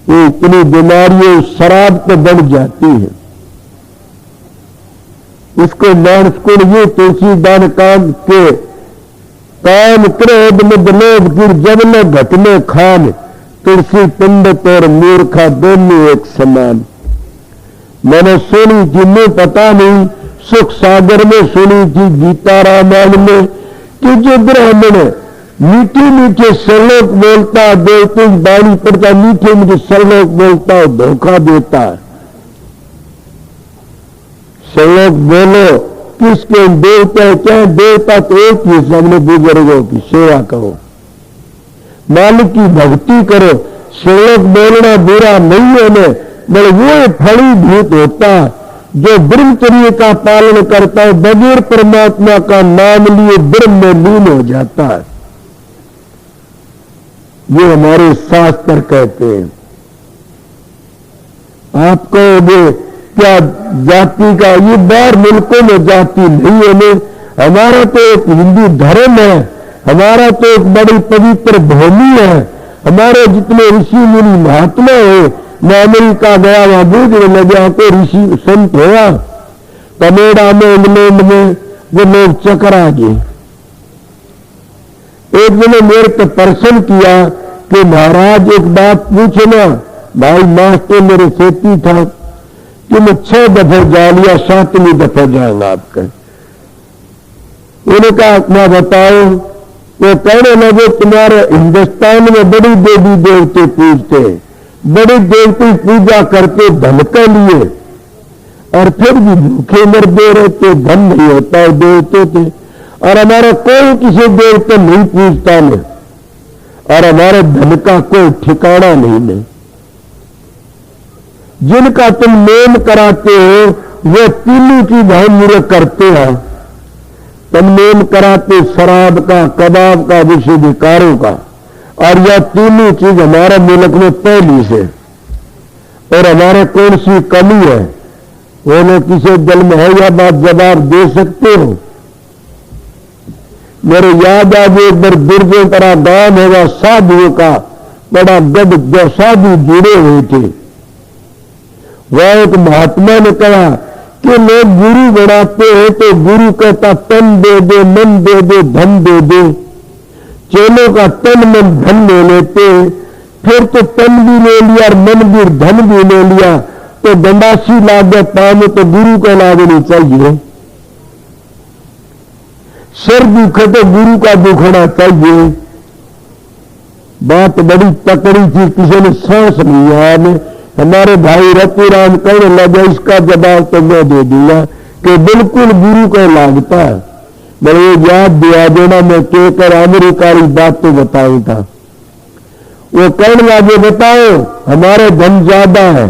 ये इतनी बीमारियां शराब पे बढ़ जाती है। उसको मानस को ये तुलसीदान काम के, काम क्रोध मद लोभ गिर जब न घटने खान, तुलसी पंडित और मूर्खा दोनों एक समान। मैंने सुनी थी, मैं पता नहीं, सुख सागर में सुनी थी, गीता रामायण में, कि जो ब्राह्मण मीठे मीठे श्लोक बोलता है, देवते की बाणी पड़ता, मीठे मीठे श्लोक बोलता है, धोखा देता है। श्लोक बोलो किसके, देवता क्या, देवता तो एक ही, सबने बुजुर्गों की सेवा करो, मालिक की भक्ति करो। श्लोक बोलना बुरा नहीं है, बल्कि वो फलीभूत होता है जो ब्रह्मचर्य का पालन करता है, बगैर परमात्मा का नाम लिए ब्रह्म में लीन हो जाता है। ये हमारे शास्त्र कहते हैं। आप कहोगे क्या जाति का, ये बाहर मुल्कों में जाति नहीं है। हमारा तो एक हिंदू धर्म है, हमारा तो एक बड़ी पवित्र भूमि है। हमारे जितने ऋषि मुनि महात्मा है, मैं अमेरिका गया, वहां बूझने लगा को ऋषि संत हुआ, कनेडा में, इंग्लैंड में, वो लोग चकरा गए। एक दिन मेरे को प्रश्न किया कि महाराज एक बात पूछना। भाई मास्टर मेरे सेती था कि मैं 6 दफे जा लिया, 7वीं दफे जाऊंगा आपका। उन्होंने कहा मैं बताओ। वो कहने लगे तुम्हारे हिंदुस्तान में बड़ी देवी देवते पूजते, बड़े देवते पूजा करते धन के लिए, और फिर भी भूखे मरते रहते, धन नहीं होता है देवते थे। और हमारा कोई किसी देवते नहीं पूजता नहीं, और हमारे धन का कोई ठिकाना नहीं। जिनका तुम नेम कराते हो वो तीनों चीज हम मुझे करते हैं। तुम नेम कराते शराब का, कबाब का, विषाधिकारों का, और यह तीनों चीज हमारे मुल्क में पहली से। और हमारे कौन सी कमी है, वो लोग किसी दिल में है, यह बात जवाब दे सकते हो। मेरे याद आ गए एक बार दुर्गे तरह गांव होगा, साधुओं का बड़ा गढ़, जो साधु जुड़े हुए थे, वह एक महात्मा ने कहा कि लोग गुरु बनाते हैं तो गुरु कहता तन दे दे, मन दे दे, धन दे दे। चेलों का तन मन धन ले लेते, फिर तो तन भी ले लिया और मन भी धन भी ले लिया, तो गंडासी लागे पाने तो गुरु को लागनी चाहिए। सिर दुखे तो गुरु का दुखना चाहिए। बात बड़ी तकड़ी थी, किसी ने सांस नहीं आया। हमारे भाई रतिराम कहने लगे इसका जवाब तो मैं दे दूंगा कि बिल्कुल गुरु को लागता है। मेरे याद दिया देना, मैं कहकर अमेरिकारी बात तो बताऊं था। वो कहने लगे बताओ हमारे धन ज्यादा है,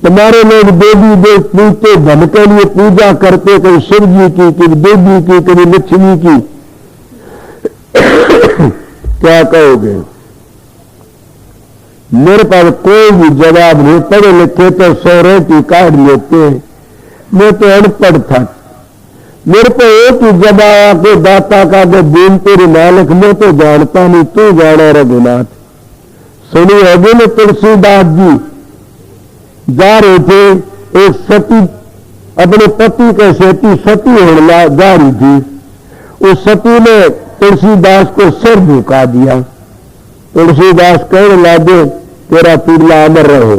तुम्हारे लोग देवी देव पूजते, धन के लिए पूजा करते, कभी शिव जी की, कभी देवी की, कभी लक्ष्मी की, क्या कहोगे? मेरे पास कोई भी जवाब नहीं। पढ़े लिखे तो 100 रोटी काट लेते हैं, मैं तो अनपढ़ था। मेरे को एक ही जवाब आके दाता का जो दिन तेरे मालिक में तो जानता नहीं, तू जाना रघुनाथ। सुनी होगी न, तुलसीदास जी जा रहे थे, एक सती अपने पति के सेती सती होने जा रही थी। उस सती ने तुलसीदास को सिर झुका दिया। तुलसीदास कहने लगे तेरा पीला अमर रहो।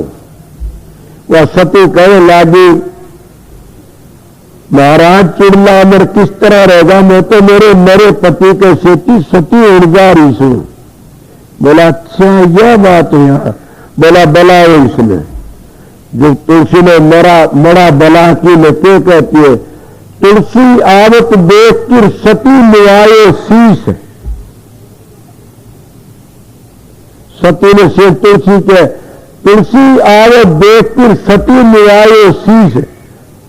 वह सती कहने लगी महाराज चिड़ला अमर किस तरह रहेगा, मैं तो मेरे मरे पति के सेती सती उड़ जा रही हूं। बोला अच्छा यह बात है यहाँ। बोला बला है इसने, जो तुलसी ने मरा बला की लेते कहती है तुलसी आवत देख कर सती में आए शीश। सती ने से तुलसी के तुलसी आवत देख कर सती में आए शीश।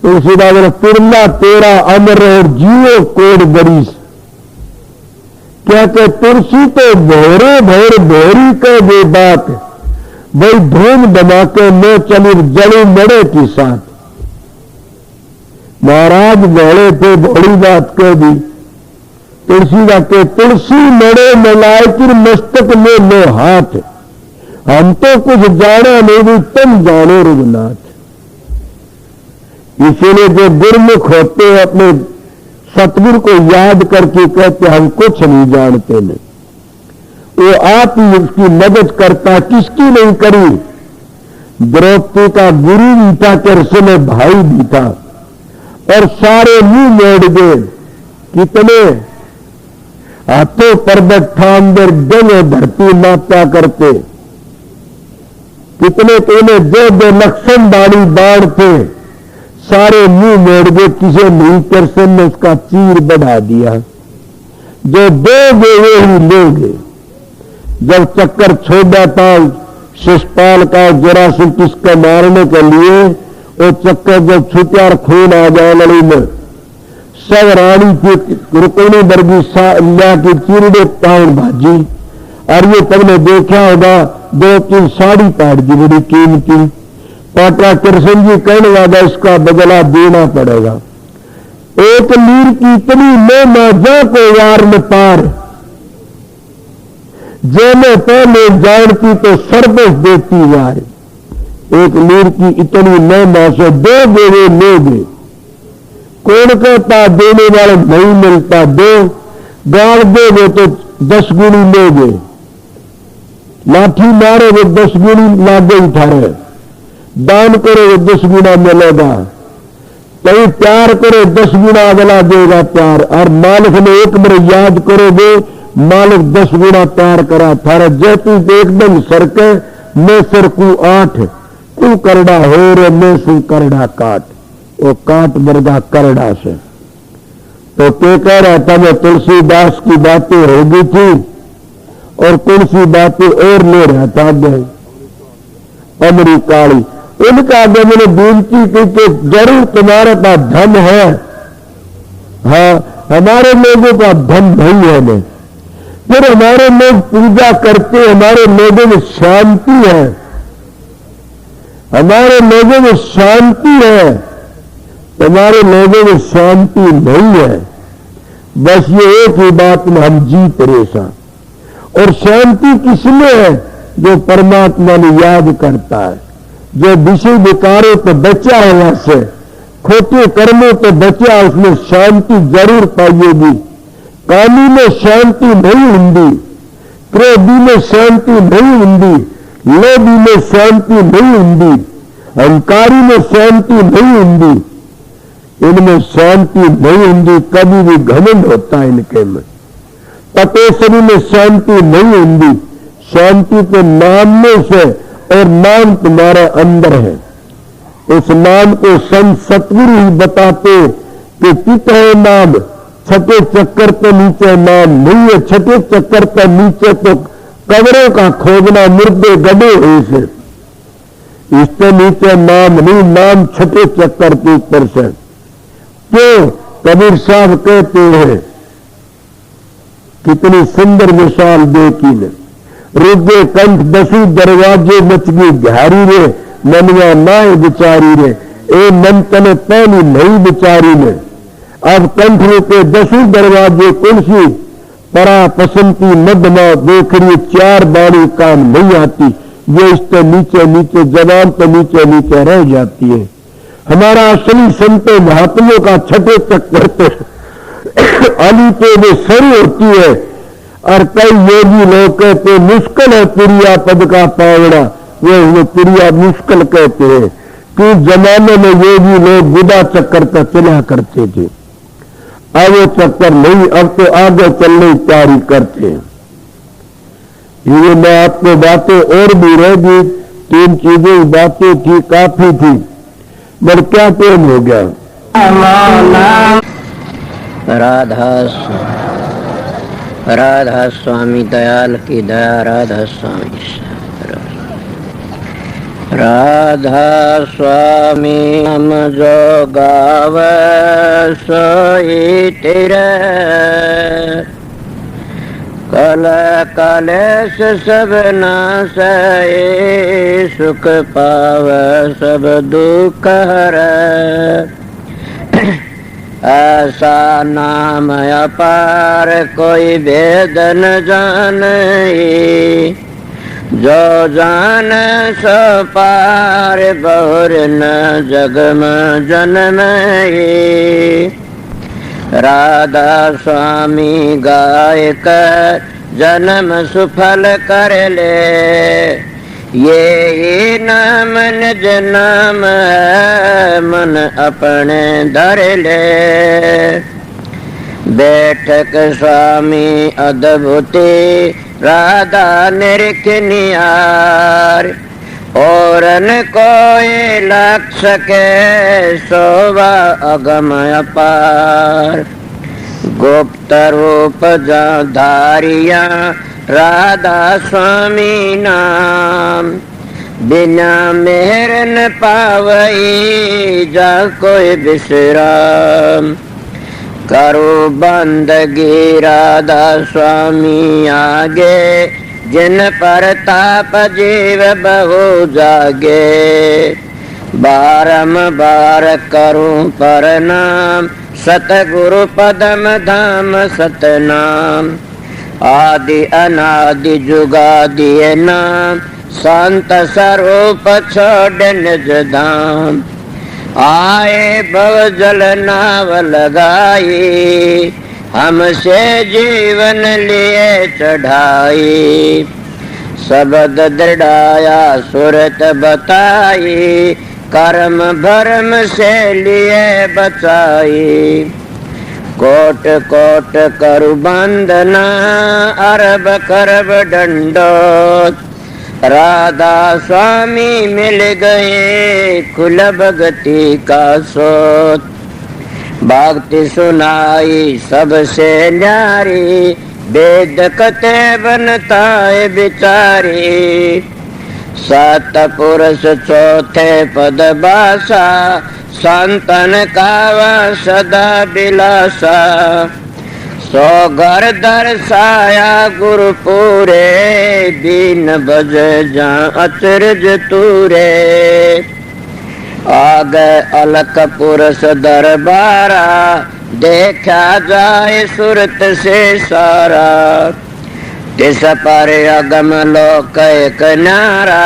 तुलसीदास ने तिरला तेरा अमर और जियो कोड गरीस। क्या कह तुलसी तो भोरे भोर भोरी कह दे बात, भाई धूम धमाके में चली जड़ी मड़े की साथ। महाराज बड़े थे, बड़ी बात कह दी। तुलसी का के तुलसी मड़े मिलाए फिर मस्तक में लो हाथ, हम तो कुछ जाना नहीं, तुम जानो रघुनाथ। इसीलिए जो गुरमुख होते हैं अपने सतगुरु को याद करके कहते हम कुछ नहीं जानते नहीं, वो आप ही उसकी मदद करता, किसकी नहीं करी। द्रौपदी का गुरु भी था, कृष्ण भाई भी था, और सारे मुंह मोड़ गए। कितने हाथों पर्वत ठामदर जंग धरती मापा करते, कितने तो उन्हें जो लक्षण दाढ़ी बाढ़ थे, सारे मुंह मोड़ गए। किसी नहीं कृष्ण ने उसका चीर बढ़ा दिया। जो दोगे वे ही लोगे। जब चक्कर छोड़ा था शिषपाल का जरासंध किसको मारने के लिए, वो चक्कर जब छूटा और खून आ जाए लड़ी में, सब रानी की रुकनी वर्गी ला की चिरड़े पाउन भाजी। और ये तुमने देखा होगा 2-3 साड़ी पाट दी बड़ी कीमती। पाटा कृष्ण जी कहने लगा इसका बदला देना पड़ेगा। एक लीर की इतनी महिमा जा को यार में पार, जेने पहले जानती तो सर्वस देती यार। एक लीर की इतनी महिमा से 2 देवे लोगे, कौन कहता देने वाले नहीं मिलता। 2 गाड़ दोगे तो 10 गुणी लोगे, लाठी मारोगे 10 गुणी लागे उठारे, दान करो 10 गुना मिलेगा, कहीं प्यार करो 10 गुना अगला देगा प्यार। और मालिक ने एक बार याद करोगे, मालिक 10 गुना प्यार करा थारा। जय तू एकदम सरके मैं सरकू 8, तू करड़ा हो रे मैं सू करड़ा काट। वो काट वर्गा करड़ा से। तो क्या कह रहा था, मैं तुलसीदास की बातें हो गई थी और कौन सी बातें और ले रहा था अमरीकाली। उनका आगे मैंने विनती की कि जरूर तुम्हारे पास धन है, हाँ हमारे लोगों का धन नहीं है नहीं। फिर हमारे लोग पूजा करते, हमारे लोगों में शांति है, हमारे लोगों में शांति है, तुम्हारे लोगों में शांति नहीं है। बस ये एक ही बात में हम जीत रेसा। और शांति किसमें है? जो परमात्मा ने याद करता है। जो विषय विकारों तो बचा है वहां से, खोटे कर्मों तो बचा, उसमें शांति जरूर पाइएगी। कामी में शांति नहीं होंगी, क्रोधी में शांति नहीं होंगी, लोभी में शांति नहीं होंगी, अहंकारी में शांति नहीं होंगी, इनमें शांति नहीं होंगी। कभी भी घमंड होता है इनके में। तपेश्वरी में शांति नहीं होंगी, शांति तो नाम में से, और नाम तुम्हारे अंदर है। उस नाम को संत सतगुरु ही बताते कि चित है नाम, छठे चक्कर पे नीचे नाम नहीं है। छठे चक्कर पे नीचे तो कब्रों का खोजना, मुर्दे गड़े हुए से, इससे नीचे नाम नहीं। नाम छठे चक्कर के ऊपर से। क्यों? कबीर साहब कहते हैं, कितनी सुंदर मिसाल देखी ने। रुगे कंठ दसू दरवाजे मचगी घारी रे, मनवा नाय बिचारी रे, ए मन तने पानी नहीं बिचारी ने। अब कंठ रुके दसू दरवाजे कुर्सी, परा पसंती मदमा देखरी, चार बाणी काम नहीं आती। ये इससे नीचे नीचे, जवान तो नीचे नीचे रह जाती है। हमारा असली संतों महात्माओं का छठे चक्कर पे अली पे में शुरू होती है। और कई योगी लोग कहते मुश्किल है पुरिया पद का पावना, वो पुरिया मुश्किल कहते हैं। कि जमाने में योगी लोग बुदा चक्कर पर चला करते थे, अब वो चक्कर नहीं, अब तो आगे चलने की तैयारी करते हैं। ये मैं आपको बातें और भी रहेगी, 3 चीजें बातें थी, काफी थी, पर क्या टाइम हो गया। राधा स्वामी दयाल की दया, राधा स्वामी, राधा स्वामी हम जो गावे सोई तेरे, कल कलेश सब नासै, सुख पावे सब दुख हरै। ऐसा नाम अपार कोई भेद न जाने, जो जान सो पार बहुर न जग में जन्मे। राधा स्वामी गाय कर जन्म सुफल कर ले, ये नाम निज नाम है, मन अपने धर ले। बैठक स्वामी अद्भुति राधा निरख निहार, औरन कोई लक्ष के शोभा अगम अपार। गुप्त रूप धारिया राधा स्वामी नाम, बिना मेहर न पावई जा कोई विश्राम। करो बंदगी राधा स्वामी आगे, जिन पर ताप जीव बहु जागे। बारंबार करूं प्रणाम, सतगुरु पदम धाम सतनाम। आदि अनादि जुगादि नाम, संत स्वरूप छोड़ निज धाम। आए भव जल नाव लगाई, हमसे जीवन लिए चढ़ाई। शब्द दृढ़ाया सुरत बताई, कर्म भरम से लिए बचाई। कोट कोट करु बंदना, अरब करब दंडोत। राधा स्वामी मिल गए खुल भगति का सोत। भक्ति सुनाई सबसे न्यारी, वेद कते बनता है बिचारी। सतपुरुष चौथे पद बासा, संतन कावा सदा बिलासा। सो घर दर्शाया गुरु पूरे, दीन बज जा अचरज तूरे। आगे अलक पुरुष दरबारा, देखा जाए सुरत से सारा। तिस पर अगम लोक एक नारा,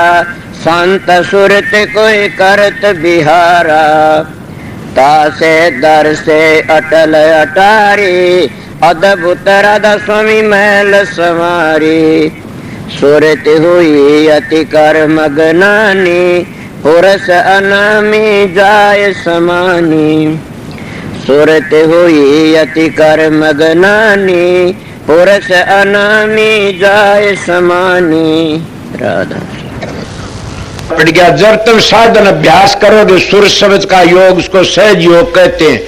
संत सुरत कोई करत बिहारा, तासे दर से अटल अटारी, अद्भुत राधा स्वामी महल समारी। सुरत हुई अति कर मगनानी, पुरस अनामी जाय समानी। सुरत हुई अति कर मगनानी, पुरस अनामी जाय समानी। राधा पड़ गया। जब तुम साधन अभ्यास करोगे सुर शब्द का योग, उसको सहज योग कहते हैं।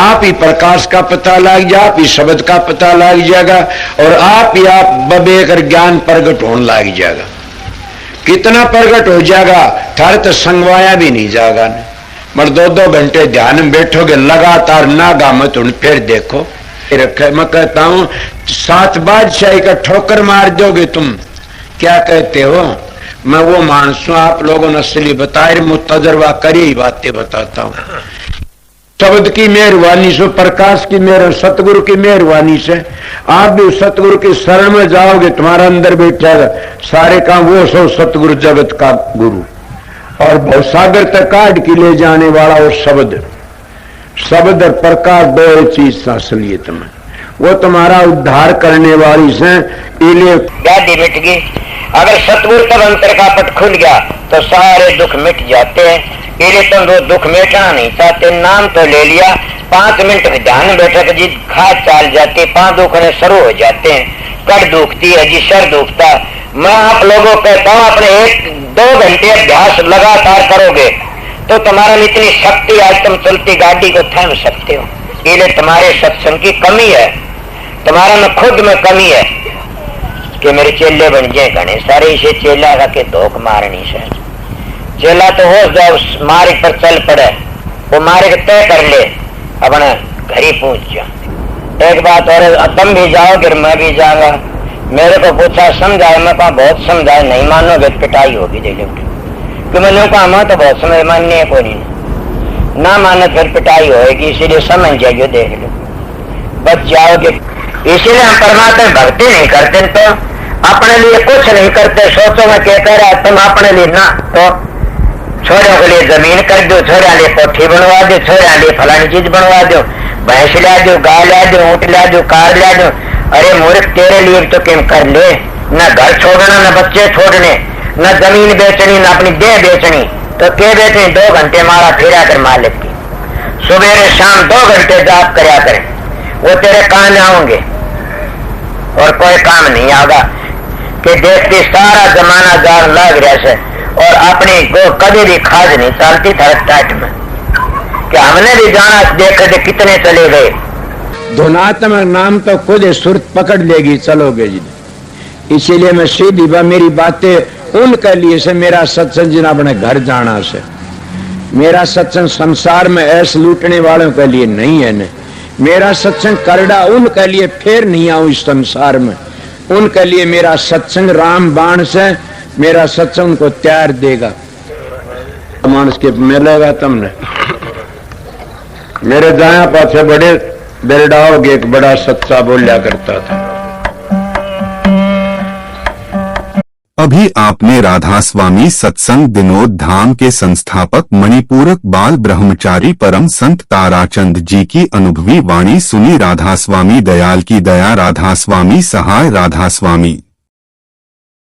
आप ही प्रकाश का पता लग जाए, आप ही शब्द का पता लग जाएगा और आप ही आप बबेकर ज्ञान प्रकट होने लग जाएगा। कितना प्रकट हो जाएगा, थारे तो संगवाया भी नहीं जाएगा। मगर 2-2 घंटे ध्यान में बैठोगे लगातार, नागा मत उन फिर देखो रखे। मैं कहता हूं 7 बादशाही का ठोकर मार दोगे तुम। क्या कहते हो? मैं वो मानस हूं, आप लोगों ने असली बताए, मुझ तजर्बा करी ही बातें बताता हूं। शब्द की मेहरबानी से, प्रकाश की मेहर, सतगुरु की मेहरबानी से आप भी सतगुरु की शरण में जाओगे, तुम्हारा अंदर बैठेगा सारे काम वो सो सतगुरु जगत का गुरु और भवसागर तक काट के ले जाने वाला वो शब्द। शब्द और प्रकाश दो चीज असलियत में वो तुम्हारा उद्धार करने वाली से। व्याधि मिट गई। अगर सतगुरु तब अंतर का पट खुल गया तो सारे दुख मिट जाते हैं। इसलिए तुम वो दुख मिटाना नहीं चाहते, नाम तो ले लिया, 5 मिनट में ध्यान बैठा तो जी खाद चाल जाते, 5 दुखने शुरू हो जाते हैं। कड़ दुखती है जी, सर दुखता। मैं आप लोगों को कहता हूँ अपने 1-2 घंटे अभ्यास लगातार करोगे तो तुम्हारा में इतनी शक्ति, आज तुम चलती गाड़ी को थाम सकते हो। इसलिए तुम्हारे सत्संग की कमी है, तुम्हारा में खुद में कमी है कि मेरे चेले बन जाए घने सारे। इसे चेला का के धोख मारनी से चेला तो हो जाओ, मार्ग पर चल पड़े, वो मार्ग तय कर ले, अपने घर ही पहुंच जाओ। एक बात और, तुम भी जाओगे मैं भी जाऊंगा। मेरे को पूछा समझाए, मैं कहा बहुत समझाए, नहीं मानोगे पिटाई होगी दे लो। कि मैंने कहा मैं तो बहुत समझ मानने को नहीं, ना मानो फिर पिटाई होगी, इसीलिए समझ जाइए, देख लो बच जाओगे। इसीलिए हम परमात्मा भक्ति नहीं करते तो अपने लिए कुछ नहीं करते। सोचो मैं क्या कह रहा, तुम अपने लिए ना तो छोरों के लिए जमीन कर दो, छोरा लिए कोठी बनवा दो, छोरा लिए फलानी चीज बनवा दो, भैंस ला दो, गाय ला दो, ऊँट ला दो, कार ला दो। अरे मूर्ख, तेरे लिए तो क्या कर ले, न घर छोड़ना, न बच्चे छोड़ने, न जमीन बेचनी, न अपनी देह बेचनी। तो क्या बेचनी? 2 घंटे मारा फिरा कर मालिक की, सुबह शाम 2 घंटे जाप करया करें, वो तेरे काम आऊंगे और कोई काम नहीं आगा। कि देखती सारा जमाना जान लग रहा से और अपनी को कभी भी खाज नहीं चलती था टाइट में कि हमने भी जाना, देख कितने चले गए। धुनात्म नाम तो खुद सुरत पकड़ लेगी, चलोगे जी। इसीलिए मैं सीधी मेरी बातें उनके लिए से, मेरा सत्संग जिन अपने घर जाना से, मेरा सत्संग संसार में ऐसे लूटने वालों के लिए नहीं है न। मेरा सत्संग करड़ा उनके लिए फिर नहीं आऊं इस संसार में, उनके लिए मेरा सत्संग राम बाण से, मेरा सत्संग उनको त्यार देगा। मानस के मिलेगा तुमने। मेरे दाया पाछे बड़े बेरडाओगे, एक बड़ा सच्चा बोलिया करता था। अभी आपने राधा स्वामी सत्संग दिनोद धाम के संस्थापक मणिपूरक बाल ब्रह्मचारी परम संत ताराचंद जी की अनुभवी वाणी सुनी। राधा स्वामी दयाल की दया, राधा स्वामी सहाय, राधा स्वामी।